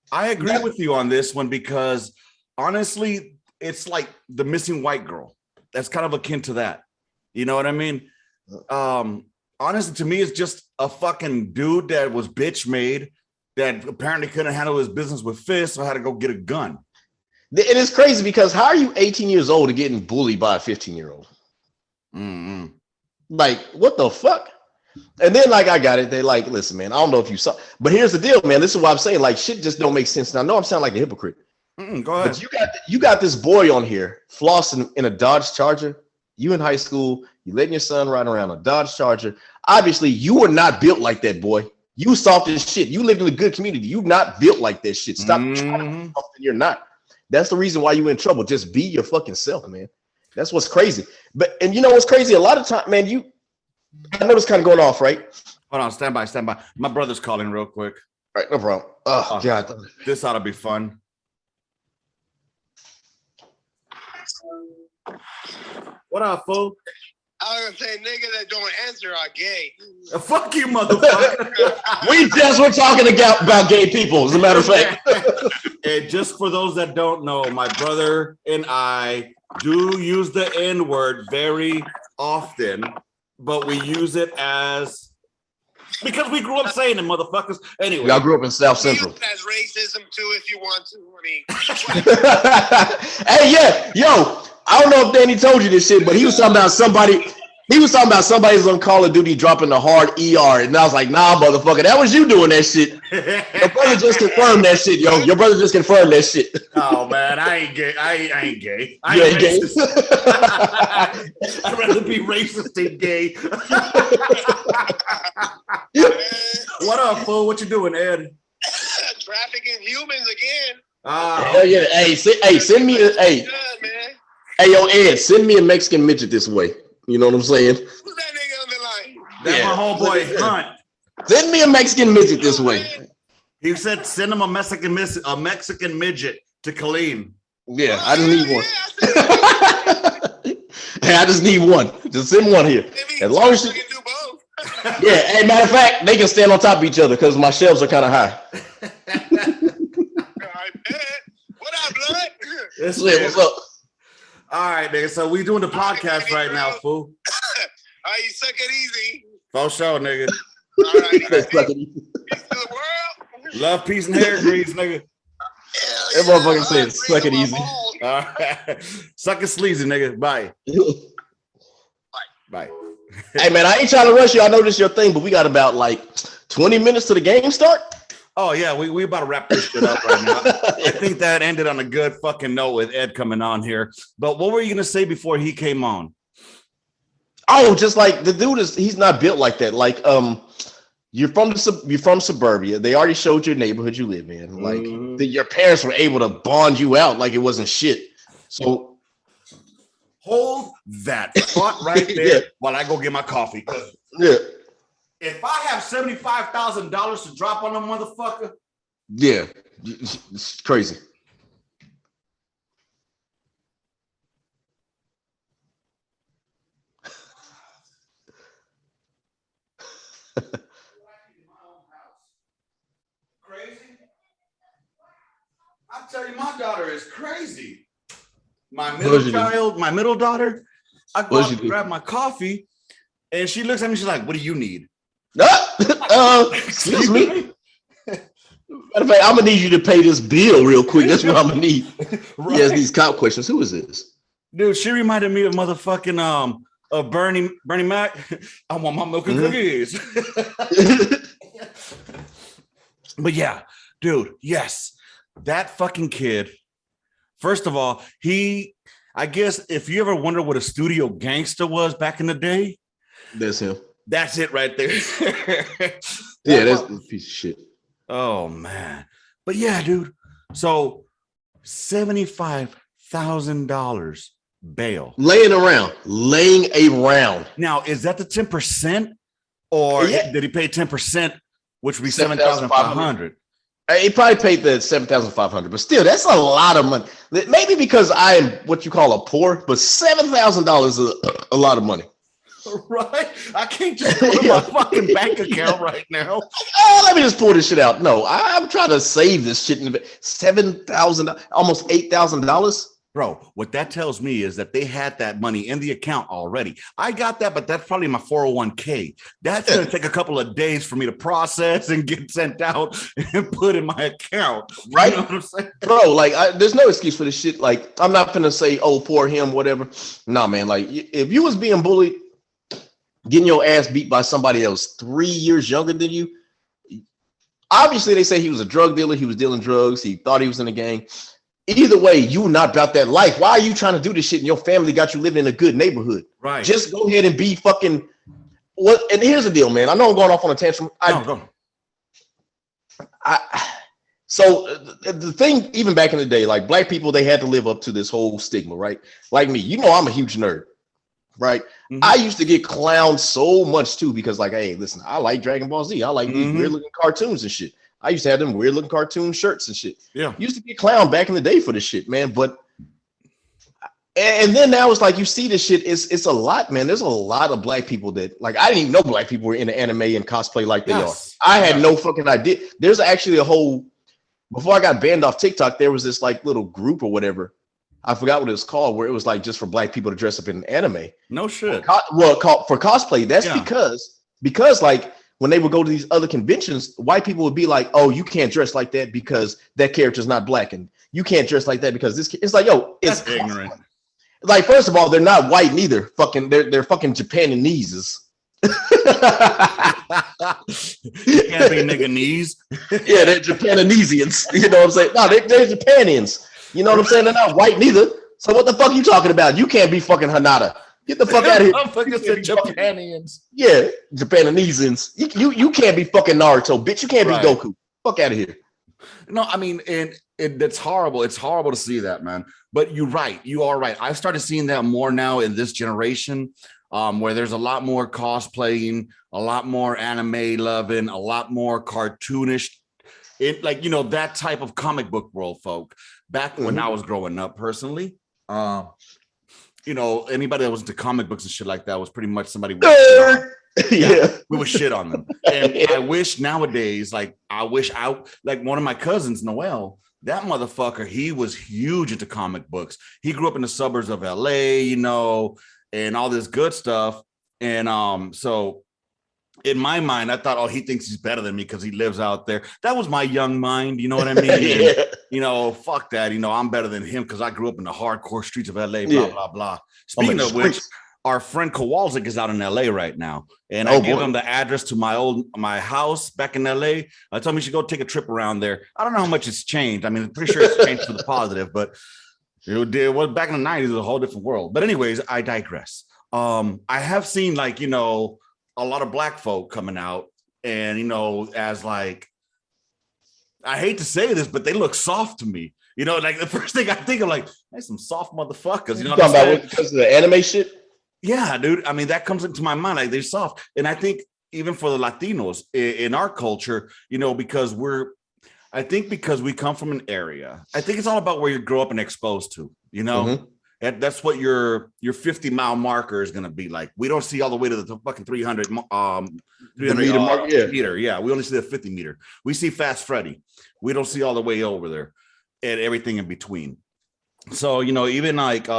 I agree with you on this one because, honestly, it's like the missing white girl. That's kind of akin to that. You know what I mean? Honestly, to me, it's just a fucking dude that was bitch made that apparently couldn't handle his business with fists, so had to go get a gun. It is crazy because how are you 18 years old and getting bullied by a 15-year-old? Mm-hmm. Like, what the fuck? And then, like, I got it. They like, listen, man, I don't know if you saw, but here's the deal, man. This is what I'm saying. Like, shit just don't make sense. And I know I'm sounding like a hypocrite. Go ahead. But you got this boy on here flossing in a Dodge Charger. You in high school, you letting your son ride around a Dodge Charger. Obviously, you were not built like that, boy. You soft as shit. You lived in a good community. You not built like that shit. Stop trying to be something you're not. That's the reason why you in trouble. Just be your fucking self, man. That's what's crazy. And you know what's crazy? A lot of time, man, I know this kind of going off, right? Hold on, stand by. My brother's calling real quick. All right, no problem. Oh, God. This ought to be fun. What up, fool? I was gonna say, nigga that don't answer are gay. Fuck you, motherfucker. We just were talking about gay people, as a matter of fact. And just for those that don't know, my brother and I do use the N-word very often, but we use it as Because we grew up saying them, motherfuckers. Anyway. Y'all grew up in South Central. That's racism too, if you want to. I mean, Hey, yeah, yo, I don't know if Danny told you this shit, but he was talking about somebody. He was talking about somebody's on Call of Duty dropping the hard ER, and I was like, nah, motherfucker, that was you doing that shit. Your brother just confirmed that shit, yo. Your brother just confirmed that shit. Oh man, I ain't gay. I ain't gay. I You ain't ain't gay. racist. I'd rather be racist than gay. What up, fool? What you doing, Ed? trafficking humans again. Hell yeah. Hey, send me a hey. Good, man. Hey, yo, Ed, send me a Mexican midget this way. You know what I'm saying? Who's that nigga on the line? That's my homeboy Hunt. Send me a Mexican midget this way. He said send him a Mexican midget to Colleen. Yeah, I just need one. Hey, I just need one. Just send one here. As long as you can do both. yeah. Hey, matter of fact, they can stand on top of each other because my shelves are kind of high. I bet. What up, blood? What's up? All right, nigga. So we doing the podcast right now, fool. All right, you suck it easy. For sure, nigga. All right, peace to the world. Love, peace, and hair grease, nigga. That motherfucker said, suck it easy. All right. Suck it sleazy, nigga. Bye. Bye. Hey, man, I ain't trying to rush you. I know this is your thing, but we got about like 20 minutes to the game start. Oh, yeah, we about to wrap this shit up right now. I think that ended on a good fucking note with Ed coming on here. But what were you going to say before he came on? Oh, just like the dude he's not built like that. Like, you're from suburbia. They already showed your neighborhood you live in. Like, your parents were able to bond you out like it wasn't shit. So hold that thought right there yeah. while I go get my coffee. Yeah. If I have $75,000 to drop on a motherfucker, Yeah, it's crazy. crazy. I tell you, my daughter is crazy. My middle daughter, I go out to grab my coffee, and she looks at me. She's like, "What do you need?" Excuse me. Matter of fact, I'm gonna need you to pay this bill real quick. That's what I'm gonna need. Right. He has these cop questions. Who is this? Dude, she reminded me of motherfucking Bernie Mac. I want my milk and cookies. But yeah, dude, yes, that fucking kid. First of all, I guess if you ever wonder what a studio gangster was back in the day, That's him. that's it right there. Yeah, that's a piece of shit. Oh man. But yeah, dude. So $75,000 bail. Laying around. Now, is that the 10% or did he pay 10%, which would be 7,500? He probably paid the 7,500, but still, that's a lot of money. Maybe because I am what you call a poor, but $7,000 is a lot of money. Right? I can't just go to my fucking bank account right now. Let me just pull this shit out. No, I'm trying to save this shit. $7,000, almost $8,000. Bro, what that tells me is that they had that money in the account already. I got that, but that's probably my 401k. That's going to take a couple of days for me to process and get sent out and put in my account. Right? You know what I'm saying? Bro, like, there's no excuse for this shit. Like, I'm not going to say, oh, poor him, whatever. Nah, man, like, if you was being bullied, getting your ass beat by somebody that was 3 years younger than you, obviously they say he was a drug dealer. He was dealing drugs. He thought he was in a gang. Either way, you not about that life. Why are you trying to do this shit and your family got you living in a good neighborhood? Right. Just go ahead and be fucking what? And here's the deal, man. I know I'm going off on a tantrum. So the thing, even back in the day, like black people, they had to live up to this whole stigma, right? Like me, you know, I'm a huge nerd, right? Mm-hmm. I used to get clowned so much too because, like, hey, listen, I like Dragon Ball Z. I like these weird looking cartoons and shit. I used to have them weird looking cartoon shirts and shit. Yeah. Used to get clowned back in the day for this shit, man. But and then now it's like you see this shit, it's a lot, man. There's a lot of black people that, like, I didn't even know black people were into anime and cosplay like they are. I had no fucking idea. There's actually a whole, before I got banned off TikTok, there was this like little group or whatever. I forgot what it was called, where it was like just for black people to dress up in anime. No shit. For cosplay. That's because like when they would go to these other conventions, white people would be like, "Oh, you can't dress like that because that character's not black, and you can't dress like that because this." It's like, yo, it's ignorant. Like, first of all, they're not white neither. Fucking, they're fucking Japanese. You can't be nigga knees. Yeah, they're Japanesians. You know what I'm saying? No, they're Japanians. You know what I'm saying? They're not white neither. So what the fuck you talking about? You can't be fucking Hanada. Get the fuck out of here. Motherfucker said Japanians. Yeah, Japanesians. You can't be fucking Naruto, bitch. You can't be Goku. Fuck out of here. No, I mean, and it's horrible. It's horrible to see that, man. But you're right. You are right. I've started seeing that more now in this generation, where there's a lot more cosplaying, a lot more anime loving, a lot more cartoonish. It, like, you know, that type of comic book world folk. Back when I was growing up, personally, you know, anybody that was into comic books and shit like that was pretty much somebody. We would shit on them. And I wish nowadays, like one of my cousins, Noel, that motherfucker, he was huge into comic books. He grew up in the suburbs of LA, you know, and all this good stuff. And so in my mind, I thought, oh, he thinks he's better than me because he lives out there. That was my young mind, you know what I mean? And, you know, fuck that. You know, I'm better than him because I grew up in the hardcore streets of LA, blah, blah, blah. Speaking of which, our friend Kowalczyk is out in LA right now. And I gave him the address to my house back in LA. I told him he should go take a trip around there. I don't know how much it's changed. I mean, I'm pretty sure it's changed for the positive, but it was back in the 90s, it was a whole different world. But anyways, I digress. I have seen, like, you know, a lot of black folk coming out and, you know, as like, I hate to say this, but they look soft to me. You know, like the first thing I think of, like, hey, some soft motherfuckers. You know what I'm saying? Because of the anime shit? Yeah, dude. I mean, that comes into my mind. Like, they're soft. And I think even for the Latinos in our culture, you know, because because we come from an area, I think it's all about where you grow up and exposed to, you know, that's what your 50-mile marker is going to be like. We don't see all the way to the fucking 300 meter mark. Meter. Yeah. We only see the 50 meter. We see Fast Freddy. We don't see all the way over there and everything in between. So, you know, even like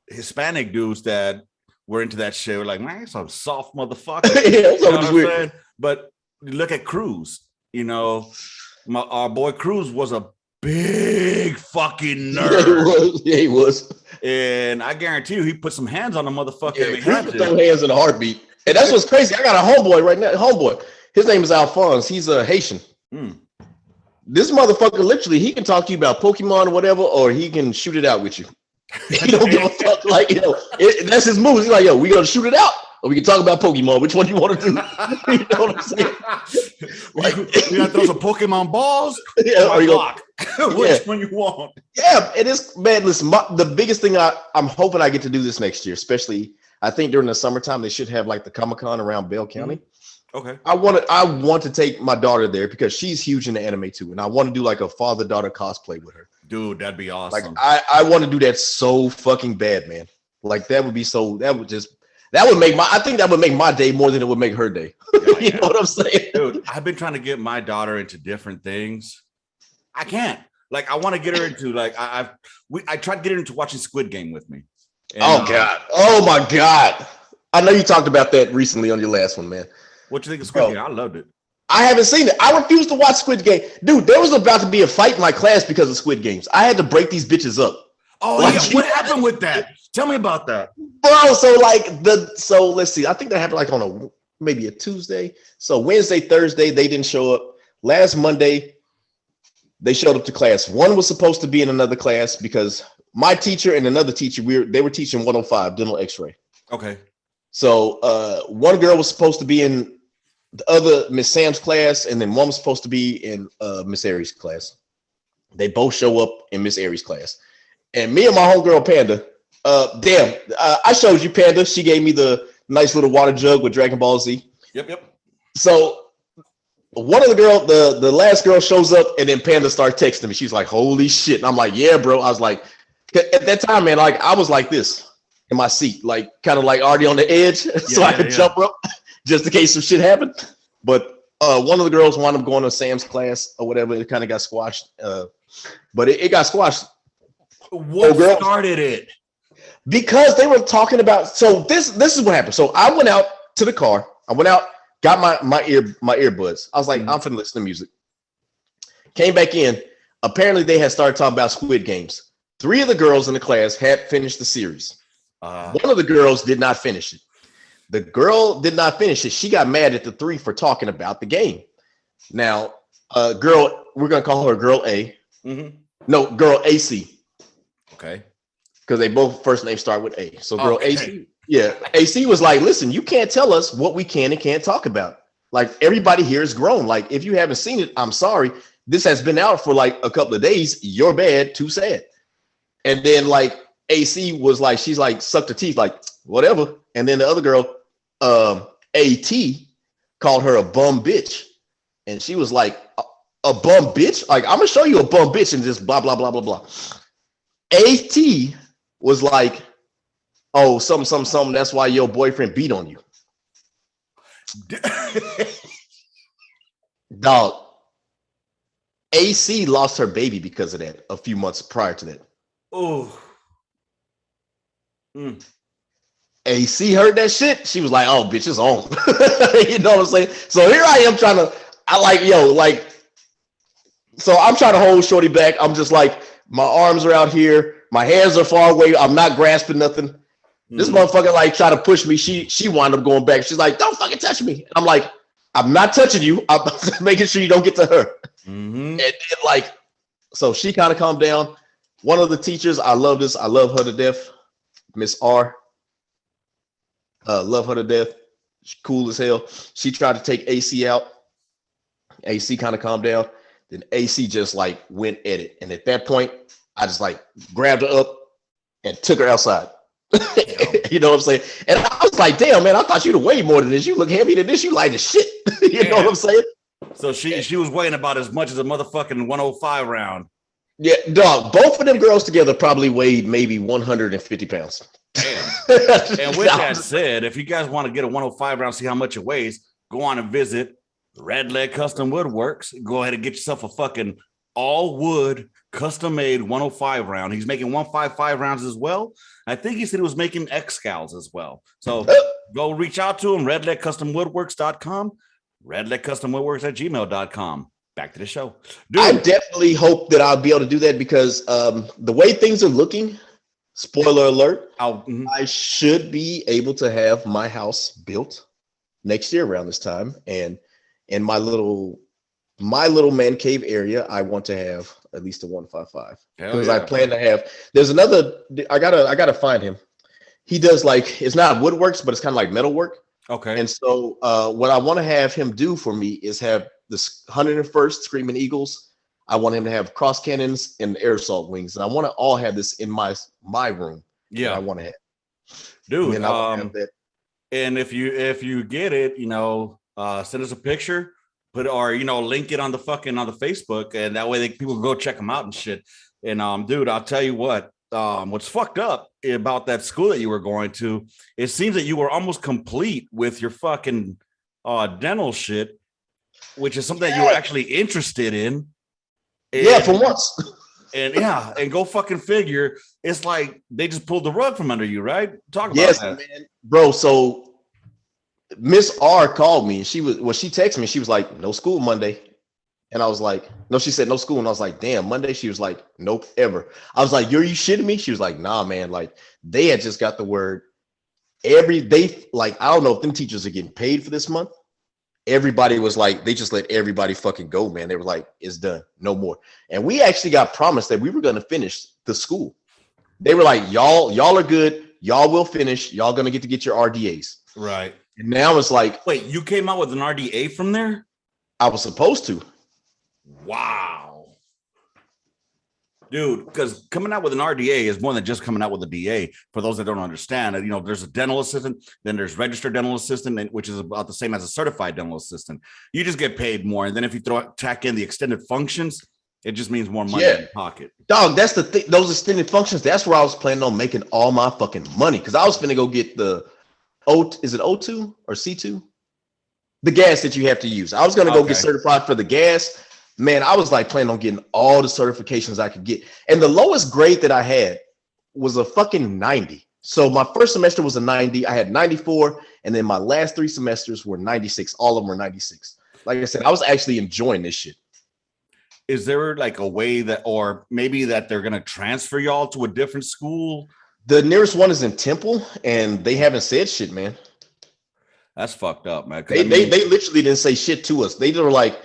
Hispanic dudes that were into that shit were like, man, it's a soft motherfucker. You know what I'm saying? But look at Cruz, you know, our boy Cruz was a big fucking nerd. Yeah, he was. And I guarantee you, he put some hands on the motherfucker. Yeah, he had to throw hands in a heartbeat. And that's what's crazy. I got a homeboy right now. His name is Alphonse. He's a Haitian. This motherfucker, literally, he can talk to you about Pokemon or whatever, or he can shoot it out with you. He don't give a fuck. Like, you know, that's his move. He's like, yo, we gonna shoot it out, or we can talk about Pokemon. Which one do you want to do? You know what I'm saying? Like, you gotta throw some Pokemon balls. Yeah, Which one you want? Yeah, it is, man. Listen, the biggest thing I'm hoping I get to do this next year, especially I think during the summertime they should have like the Comic-Con around Bell County. Okay. I want to take my daughter there because she's huge into anime too, and I want to do like a father-daughter cosplay with her. Dude, that'd be awesome. Like I want to do that so fucking bad, man. Like that would make my day more than it would make her day. You know what I'm saying? Dude, I've been trying to get my daughter into different things. I can't. Like, I want to get her into, like, I tried to get her into watching Squid Game with me. And, oh my God. I know you talked about that recently on your last one, man. What you think of Squid Game? I loved it. I haven't seen it. I refuse to watch Squid Game. Dude, there was about to be a fight in my class because of Squid Games. I had to break these bitches up. Oh, like, yeah. What happened with that? Tell me about that. Bro, so let's see. I think that happened like on maybe a Tuesday. So Wednesday, Thursday, they didn't show up. Last Monday, they showed up to class. One was supposed to be in another class because my teacher and another teacher, they were teaching 105, dental x-ray. Okay. So one girl was supposed to be in the other Miss Sam's class, and then one was supposed to be in Miss Aries' class. They both show up in Miss Aries' class. And me and my homegirl Panda, I showed you Panda. She gave me the nice little water jug with Dragon Ball Z. Yep. So one of the last girl shows up, and then Panda starts texting me. She's like, holy shit. And I'm like, yeah, bro. I was like, at that time, man, like I was like this in my seat, like kind of like already on the edge. So I could jump up just in case some shit happened. But one of the girls wound up going to Sam's class or whatever. It kind of got squashed. But it got squashed. What started it? Because they were talking about, so this is what happened. So I went out to the car. I went out got my earbuds. I was like, I'm finna listen to music. Came back in. Apparently, they had started talking about Squid Games. 3 of the girls in the class had finished the series. One of the girls did not finish it. The girl did not finish it. She got mad at the 3 for talking about the game. Now, girl, we're gonna call her Girl A. No, Girl AC. Okay. Because they both first names start with A. So Girl AC. Yeah, AC was like, listen, you can't tell us what we can and can't talk about. Like, everybody here is grown. Like, if you haven't seen it, I'm sorry. This has been out for like a couple of days. You're bad, too sad. And then like AC was like, she's like sucked her teeth, like whatever. And then the other girl, AT, called her a bum bitch. And she was like, a bum bitch? Like, I'm gonna show you a bum bitch and just blah, blah, blah, blah, blah. AT was like, oh, something. That's why your boyfriend beat on you. Dog. AC lost her baby because of that a few months prior to that. Oh. AC heard that shit. She was like, oh, bitch, it's on. You know what I'm saying? So here I am so I'm trying to hold Shorty back. I'm just like, my arms are out here. My hands are far away. I'm not grasping nothing. This motherfucker like try to push me. She wound up going back. She's like, don't fucking touch me. I'm like, I'm not touching you. I'm making sure you don't get to her. And then, like, so she kind of calmed down. One of the teachers, I love this. I love her to death. Miss R. Love her to death. She's cool as hell. She tried to take AC out. AC kind of calmed down. Then AC just like went at it. And at that point, I just like grabbed her up and took her outside. You know what I'm saying? And I was like, damn, man, I thought you'd weigh more than this. You look heavier than this. You light as shit. You know what I'm saying? So she was weighing about as much as a motherfucking 105 round. Yeah, dog. Both of them girls together probably weighed maybe 150 pounds. Damn. And with that said, if you guys want to get a 105 round, see how much it weighs, go on and visit Red Leg Custom Woodworks. Go ahead and get yourself a fucking all wood custom made 105 round. He's making 155 rounds as well. I think he said he was making X-Scals as well. So go reach out to him, redlegcustomwoodworks.com, redlegcustomwoodworks@gmail.com. Back to the show. Dude. I definitely hope that I'll be able to do that because the way things are looking, spoiler alert, I should be able to have my house built next year around this time. And in my little man cave area, I want to have at least a 155 because I plan to have. There's another. I gotta find him. He does like, it's not woodworks, but it's kind of like metalwork. Okay. And so what I want to have him do for me is have this 101st Screaming Eagles. I want him to have cross cannons and air assault wings, and I want to all have this in my room. Yeah, I want to have. Dude, and have that. And if you get it, send us a picture. Link it on the Facebook, and that way people can go check them out and shit. And dude, I'll tell you what's fucked up about that school that you were going to, it seems that you were almost complete with your fucking dental shit, which is something that you were actually interested in. And, for once. and go fucking figure. It's like they just pulled the rug from under you, right? Talk about that. Man. Bro, so Miss R called me and she texted me, she was like, no school Monday. And I was like, no, she said no school. And I was like, damn, Monday? She was like, nope, ever. I was like, you shitting me? She was like, nah, man. Like, they had just got the word every day. Like, I don't know if them teachers are getting paid for this month. Everybody was like, they just let everybody fucking go, man. They were like, it's done, no more. And we actually got promised that we were going to finish the school. They were like, y'all are good. Y'all will finish. Y'all going to get your RDAs. Right. And now it's like, wait, you came out with an RDA from there? I was supposed to. Wow. Dude, because coming out with an RDA is more than just coming out with a DA. For those that don't understand, there's a dental assistant, then there's registered dental assistant, which is about the same as a certified dental assistant. You just get paid more. And then if you tack in the extended functions, it just means more money in your pocket. Dog, that's the thing. Those extended functions, that's where I was planning on making all my fucking money. Because I was finna go get the is it O2 or C2? The gas that you have to use. I was going to go get certified for the gas. Man, I was like planning on getting all the certifications I could get. And the lowest grade that I had was a fucking 90. So my first semester was a 90. I had 94. And then my last 3 semesters were 96. All of them were 96. Like I said, I was actually enjoying this shit. Is there like a way that, or maybe that they're going to transfer y'all to a different school? The nearest one is in Temple, and they haven't said shit, man. That's fucked up, man. They literally didn't say shit to us. They were like,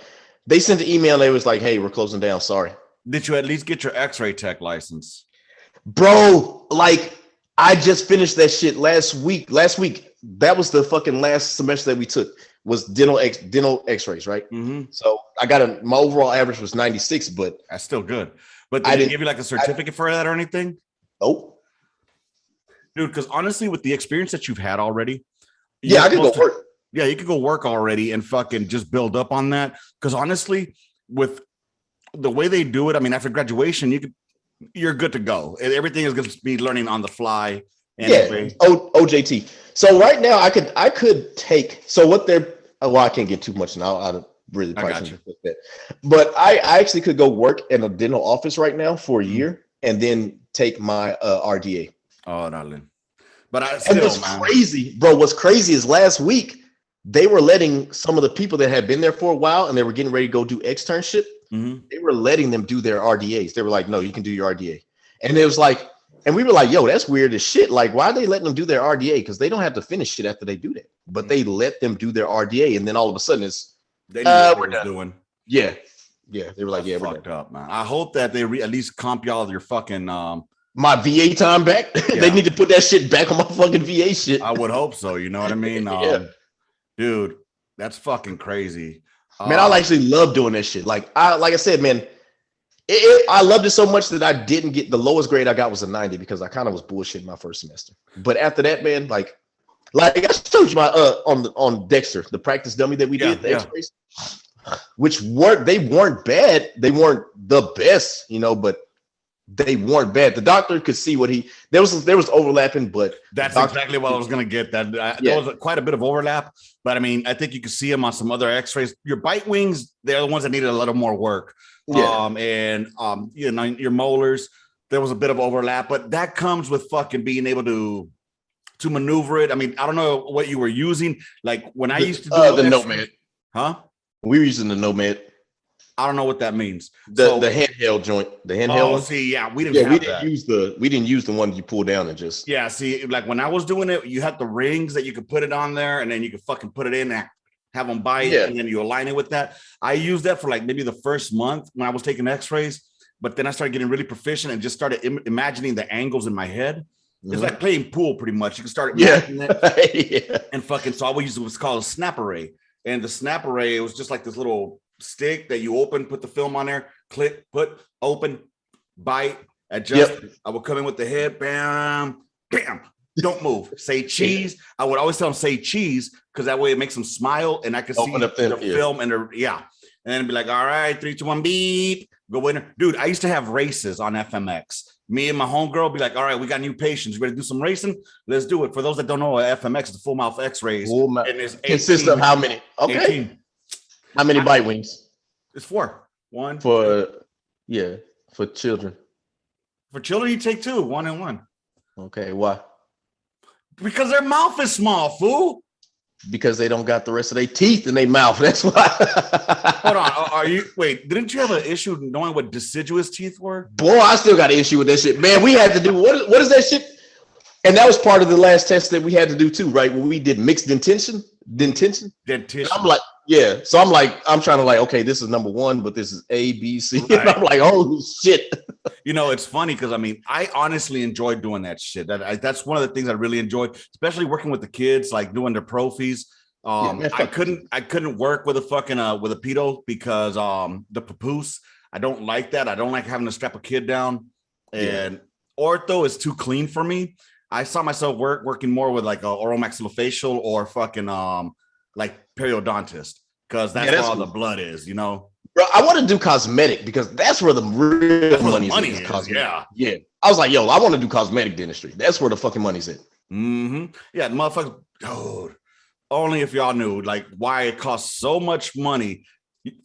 they sent an email and they was like, hey, we're closing down. Sorry. Did you at least get your x-ray tech license? Bro, like I just finished that shit last week. That was the fucking last semester that we took was dental x-rays, right? Mm-hmm. So I got my overall average was 96, but that's still good. But did they give you like a certificate for that or anything? Nope. Dude, because honestly, with the experience that you've had already, yeah, I could go work. Yeah, you could go work already and fucking just build up on that. Because honestly, with the way they do it, I mean, after graduation, you're good to go. Everything is going to be learning on the fly. Anyway. Yeah, OJT. So right now, I could take. So what they're. Well, I can't get too much now. I really probably that. But I actually could go work in a dental office right now for a year and then take my RDA. Oh, darling. But crazy, bro. What's crazy is last week they were letting some of the people that had been there for a while and they were getting ready to go do externship. Mm-hmm. They were letting them do their RDAs. They were like, no, you can do your RDA. And it was like, and we were like, yo, that's weird as shit. Like, why are they letting them do their RDA? Because they don't have to finish shit after they do that. But they let them do their RDA. And then all of a sudden it's, they knew what they were doing. Yeah. Yeah. They were like, that's yeah, we're fucked up, man. I hope that they at least comp y'all your fucking, my VA time back. Yeah. They need to put that shit back on my fucking VA shit. I would hope so. You know what I mean? Yeah. Dude, that's fucking crazy. Man, I actually love doing that shit. Like I said, man, I loved it so much that I didn't get the lowest grade I got was a 90 because I kind of was bullshitting my first semester. But after that, man, like I showed you my on Dexter, the practice dummy that we did, the X-rays, which they weren't bad. They weren't the best, you know, but they weren't bad. The doctor could see what there was overlapping, but that's exactly what I was gonna get. There was quite a bit of overlap, but I mean, I think you could see them on some other X-rays. Your bite wings, they're the ones that needed a little more work. Yeah. You know, your molars, there was a bit of overlap, but that comes with fucking being able to maneuver it. I mean, I don't know what you were using. Like when I used to do the Nomad, huh? We were using the Nomad. I don't know what that means. The handheld joint, the handheld. Oh, see, yeah, we didn't use the one you pull down and just. Yeah, see, like when I was doing it, you had the rings that you could put it on there, and then you could fucking put it in and have them bite, and then you align it with that. I used that for like maybe the first month when I was taking X-rays, but then I started getting really proficient and just started imagining the angles in my head. Mm-hmm. It's like playing pool, pretty much. You can start imagining it, and fucking. So I would use what's called a snap array, and the snap array, it was just like this little stick that you open, put the film on there, click, put, open, bite, adjust. Yep. I would come in with the head, bam, bam, don't move. Say cheese. I would always tell them say cheese because that way it makes them smile and I could see the film and and then be like, all right, 3, 2, 1, beep, go in there. Dude, I used to have races on FMX. Me and my homegirl be like, all right, we got new patients. You ready to do some racing? Let's do it. For those that don't know, FMX is the full mouth X-rays. And it's consists of how many? Okay. 18. How many bite wings? It's 4. 1 for children. For children, you take 2, 1 and 1. Okay, why? Because their mouth is small, fool. Because they don't got the rest of their teeth in their mouth. That's why. Hold on. Didn't you have an issue knowing what deciduous teeth were? Boy, I still got an issue with that shit. Man, we had to do what is that shit? And that was part of the last test that we had to do too, right? When we did mixed dentition. I'm like, yeah. So I'm trying to like, okay, this is number 1, but this is A, B, C. Right. And I'm like, oh shit. You know, it's funny because I mean, I honestly enjoyed doing that shit. That's one of the things I really enjoyed, especially working with the kids, like doing their prophies. I couldn't work with a fucking with a pedo because the papoose. I don't like that. I don't like having to strap a kid down, and ortho is too clean for me. I saw myself working more with like a oral maxillofacial or fucking like periodontist because that's where all the blood is, you know. Bro, I want to do cosmetic because that's where the real money is. Yeah. I was like, yo, I want to do cosmetic dentistry. That's where the fucking money's at. Mm-hmm. Yeah, motherfucker. Dude, only if y'all knew like why it costs so much money.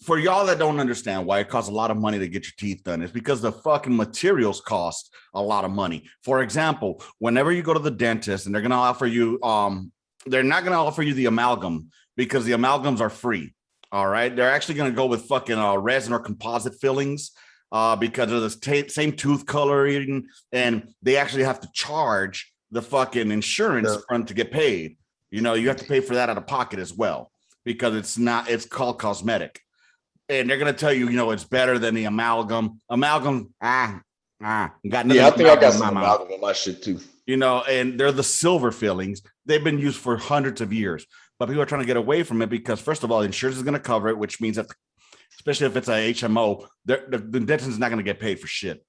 For y'all that don't understand why it costs a lot of money to get your teeth done, it's because the fucking materials cost a lot of money. For example, whenever you go to the dentist and they're gonna offer you they're not going to offer you the amalgam because the amalgams are free. All right. They're actually going to go with fucking resin or composite fillings because of the same tooth coloring. And they actually have to charge the fucking insurance fund to get paid. You know, you have to pay for that out of pocket as well because it's called cosmetic. And they're going to tell you, you know, it's better than the amalgam. Amalgam, got nothing. Yeah, I think I got some amalgam in my shit too. You know, and they're the silver fillings. They've been used for hundreds of years. But people are trying to get away from it because, first of all, insurance is going to cover it, which means that, especially if it's a HMO, the dentist is not going to get paid for shit.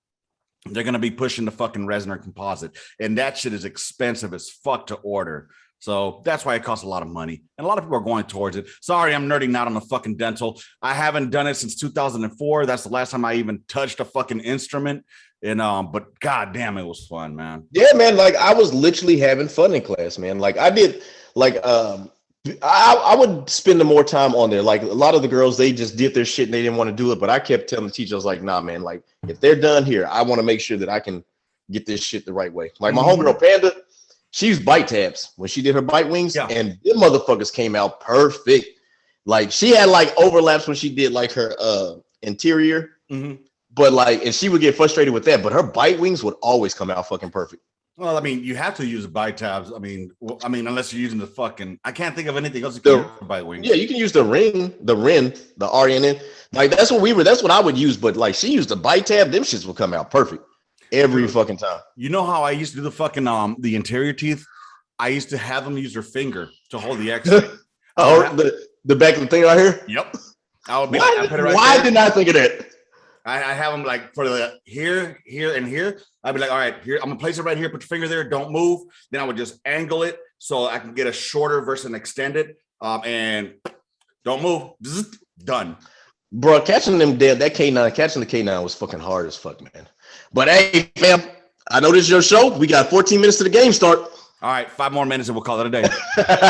They're going to be pushing the fucking resin or composite. And that shit is expensive as fuck to order. So that's why it costs a lot of money. And a lot of people are going towards it. Sorry, I'm nerding out on the fucking dental. I haven't done it since 2004. That's the last time I even touched a fucking instrument. And but goddamn, it was fun, man. Yeah, man. Like I was literally having fun in class, man. Like I did, like I would spend more time on there. Like a lot of the girls, they just did their shit and they didn't want to do it. But I kept telling the teacher, I was like, nah, man, like if they're done here, I want to make sure that I can get this shit the right way. Like my homegirl Panda, she used bite tabs when she did her bite wings, and them motherfuckers came out perfect. Like she had like overlaps when she did like her interior, but like, and she would get frustrated with that. But her bite wings would always come out fucking perfect. Well, I mean, you have to use bite tabs. I mean, unless you're using the fucking, I can't think of anything else you can use for bite wings. Yeah, you can use the RIN, the RNN. Like that's what I would use. But like she used the bite tab, them shits would come out perfect every fucking time. You know how I used to do the fucking the interior teeth? I used to have them use their finger to hold the X-ray. The back of the thing right here. Yep. I would be why like, I put it right why there. didn't I think of that? I have them like for the here, and here. I'd be like, all right, here, I'm gonna place it right here. Put your finger there. Don't move. Then I would just angle it so I can get a shorter versus an extended. And don't move. Zzz, done. Bro, catching them dead, catching the K9 was fucking hard as fuck, man. But hey, fam, I know this is your show. We got 14 minutes to the game start. All right, 5 more minutes and we'll call it a day.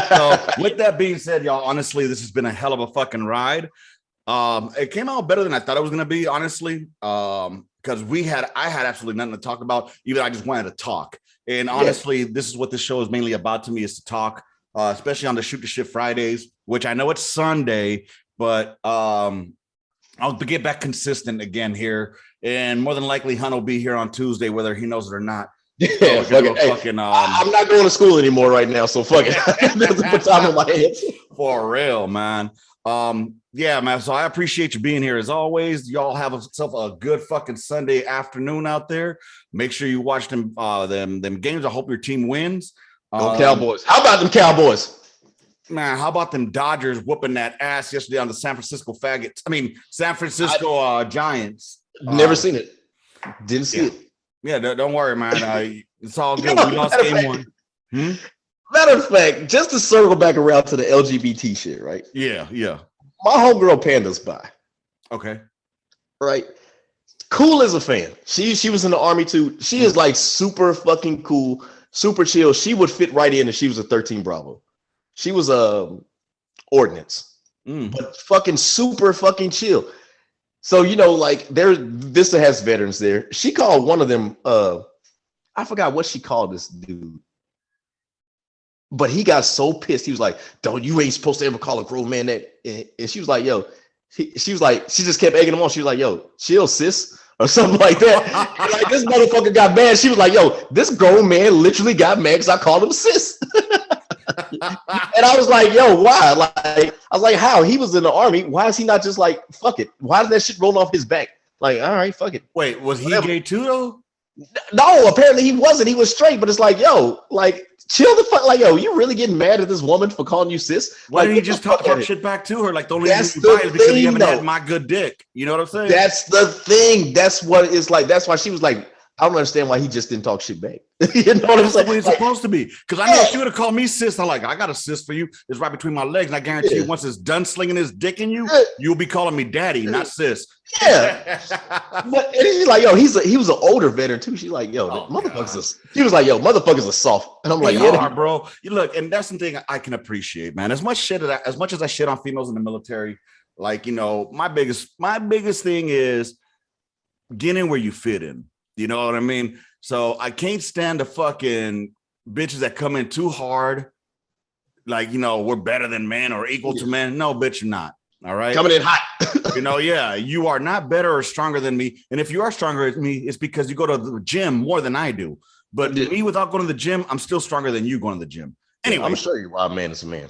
So with that being said, y'all, honestly, this has been a hell of a fucking ride. It came out better than I thought it was gonna be, honestly. Because I had absolutely nothing to talk about. Even I just wanted to talk. And honestly, this is what this show is mainly about to me, is to talk, especially on the Shoot the Shit Fridays, which I know it's Sunday, but I'll get back consistent again here. And more than likely, Hunt will be here on Tuesday, whether he knows it or not. Yeah, so I'm not going to school anymore right now, so fuck it. Put time on my head. For real, man. Yeah, man. So I appreciate you being here as always. Y'all have yourself a good fucking Sunday afternoon out there. Make sure you watch them games. I hope your team wins. Cowboys. How about them Cowboys? Man, how about them Dodgers whooping that ass yesterday on the San Francisco Giants? Never seen it. Didn't see it. Yeah, don't worry, man. It's all good. We lost game one. Matter of fact, just to circle back around to the LGBT shit, right? Yeah. My homegirl Panda's by. Okay. Right. Cool as a fan. She was in the army too. She is like super fucking cool, super chill. She would fit right in if she was a 13 Bravo. She was ordnance, but fucking super fucking chill. So, you know, like Vista has veterans there. She called one of them, I forgot what she called this dude. But he got so pissed. He was like, you ain't supposed to ever call a grown man that. And she was like, yo, she was like, she just kept egging him on. She was like, yo, chill, sis, or something like that. And like, this motherfucker got mad. She was like, yo, this grown man literally got mad because I called him sis. And I was like, yo, why? Like, I was like, how? He was in the army. Why is he not just like, fuck it? Why did that shit roll off his back? Like, all right, fuck it. Wait, was he gay too, though? No, apparently he wasn't. He was straight, but it's like, yo, like, chill the fuck. Like, yo, you really getting mad at this woman for calling you sis? Why like, didn't he just talk shit back to her? Like, the only reason you buy is because you haven't had my good dick. You know what I'm saying? That's the thing. That's what it's like. That's why she was like, I don't understand why he just didn't talk shit back. You know what I'm saying? It's supposed to be. Because I know if she would have called me sis, I'm like, I got a sis for you. It's right between my legs. And I guarantee you, once it's done slinging his dick in you, you'll be calling me daddy, not sis. Yeah. But she's like, yo, he was an older veteran too. She's like, yo, he was like, yo, motherfuckers are soft. And I'm like, yeah, bro. You look, and that's something I can appreciate, man. As much as I shit on females in the military, like, you know, my biggest thing is get in where you fit in. You know what I mean? So I can't stand the fucking bitches that come in too hard like, you know, we're better than men or equal to men. No, bitch, you're not. All right. Coming in hot. You know, yeah, you are not better or stronger than me. And if you are stronger than me, it's because you go to the gym more than I do. But me, without going to the gym, I'm still stronger than you going to the gym. Anyway, I'm sure you why a man is a man.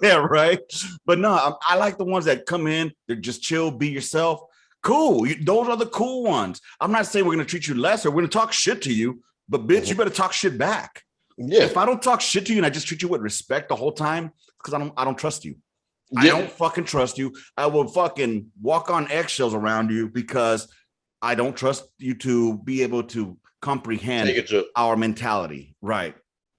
Yeah, right. But no, I like the ones that come in, they're just chill, be yourself. Cool. Those are the cool ones. I'm not saying we're going to treat you lesser. We're going to talk shit to you, but bitch, you better talk shit back. Yeah. If I don't talk shit to you and I just treat you with respect the whole time, because I don't trust you. I don't fucking trust you. I will fucking walk on eggshells around you because I don't trust you to be able to comprehend our mentality. Right.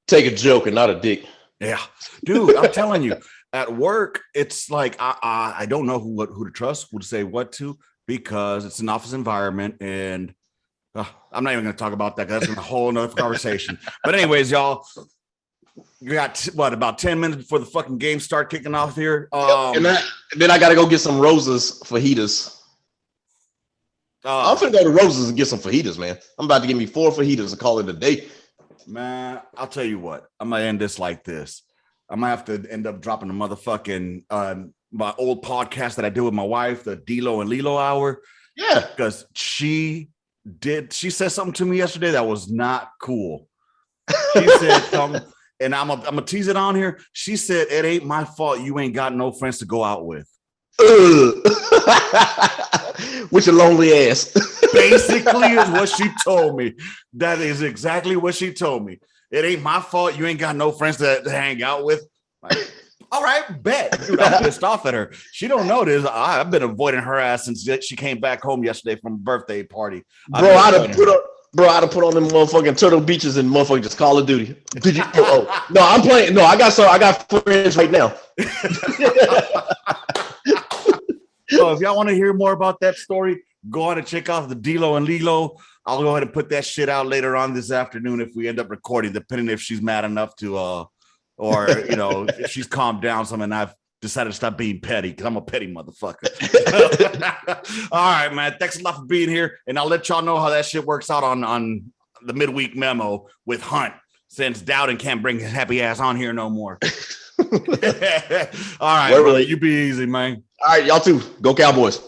Take a joke and not a dick. Yeah, dude, I'm telling you, at work, it's like I don't know who to trust, who to say what to, because it's an office environment, and I'm not even going to talk about that because that's a whole nother conversation. But anyways, y'all, you got about 10 minutes before the fucking game start kicking off here. And then I got to go get some roses fajitas. I'm finna go to Roses and get some fajitas, man. I'm about to give me 4 fajitas and call it a day. Man, I'll tell you what. I'm gonna end this like this. I'm gonna have to end up dropping the motherfucking my old podcast that I did with my wife, the Dilo and Lilo Hour. Yeah, because she said something to me yesterday that was not cool. She said something, and I'm gonna tease it on here. She said, "It ain't my fault you ain't got no friends to go out with." With your lonely ass. Basically is what she told me. That is exactly what she told me. It ain't my fault you ain't got no friends to hang out with. Like, all right, bet. Dude, I'm pissed off at her. She don't know this. I've been avoiding her ass since she came back home yesterday from a birthday party. Bro, I'd have put on them motherfucking Turtle Beaches and motherfucking just Call of Duty. Did you? No, I'm playing. No, I got friends right now. So if y'all want to hear more about that story, go on and check out the Dilo and Lilo. I'll go ahead and put that shit out later on this afternoon if we end up recording, depending if she's mad enough to, or, you know, if she's calmed down some and I've decided to stop being petty because I'm a petty motherfucker. All right, man. Thanks a lot for being here. And I'll let y'all know how that shit works out on the midweek memo with Hunt, since Dowden can't bring his happy ass on here no more. All right, brother, you be easy, man. All right, y'all too. Go Cowboys.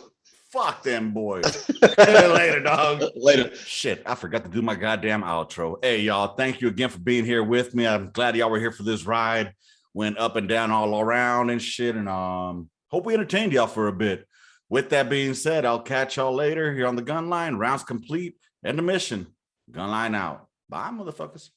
Fuck them boys. Later, dog. Later. Shit, I forgot to do my goddamn outro. Hey, y'all, thank you again for being here with me. I'm glad y'all were here for this ride. Went up and down all around and shit, and hope we entertained y'all for a bit. With that being said, I'll catch y'all later here on the Gunline. Rounds complete. End of mission. Gunline out. Bye, motherfuckers.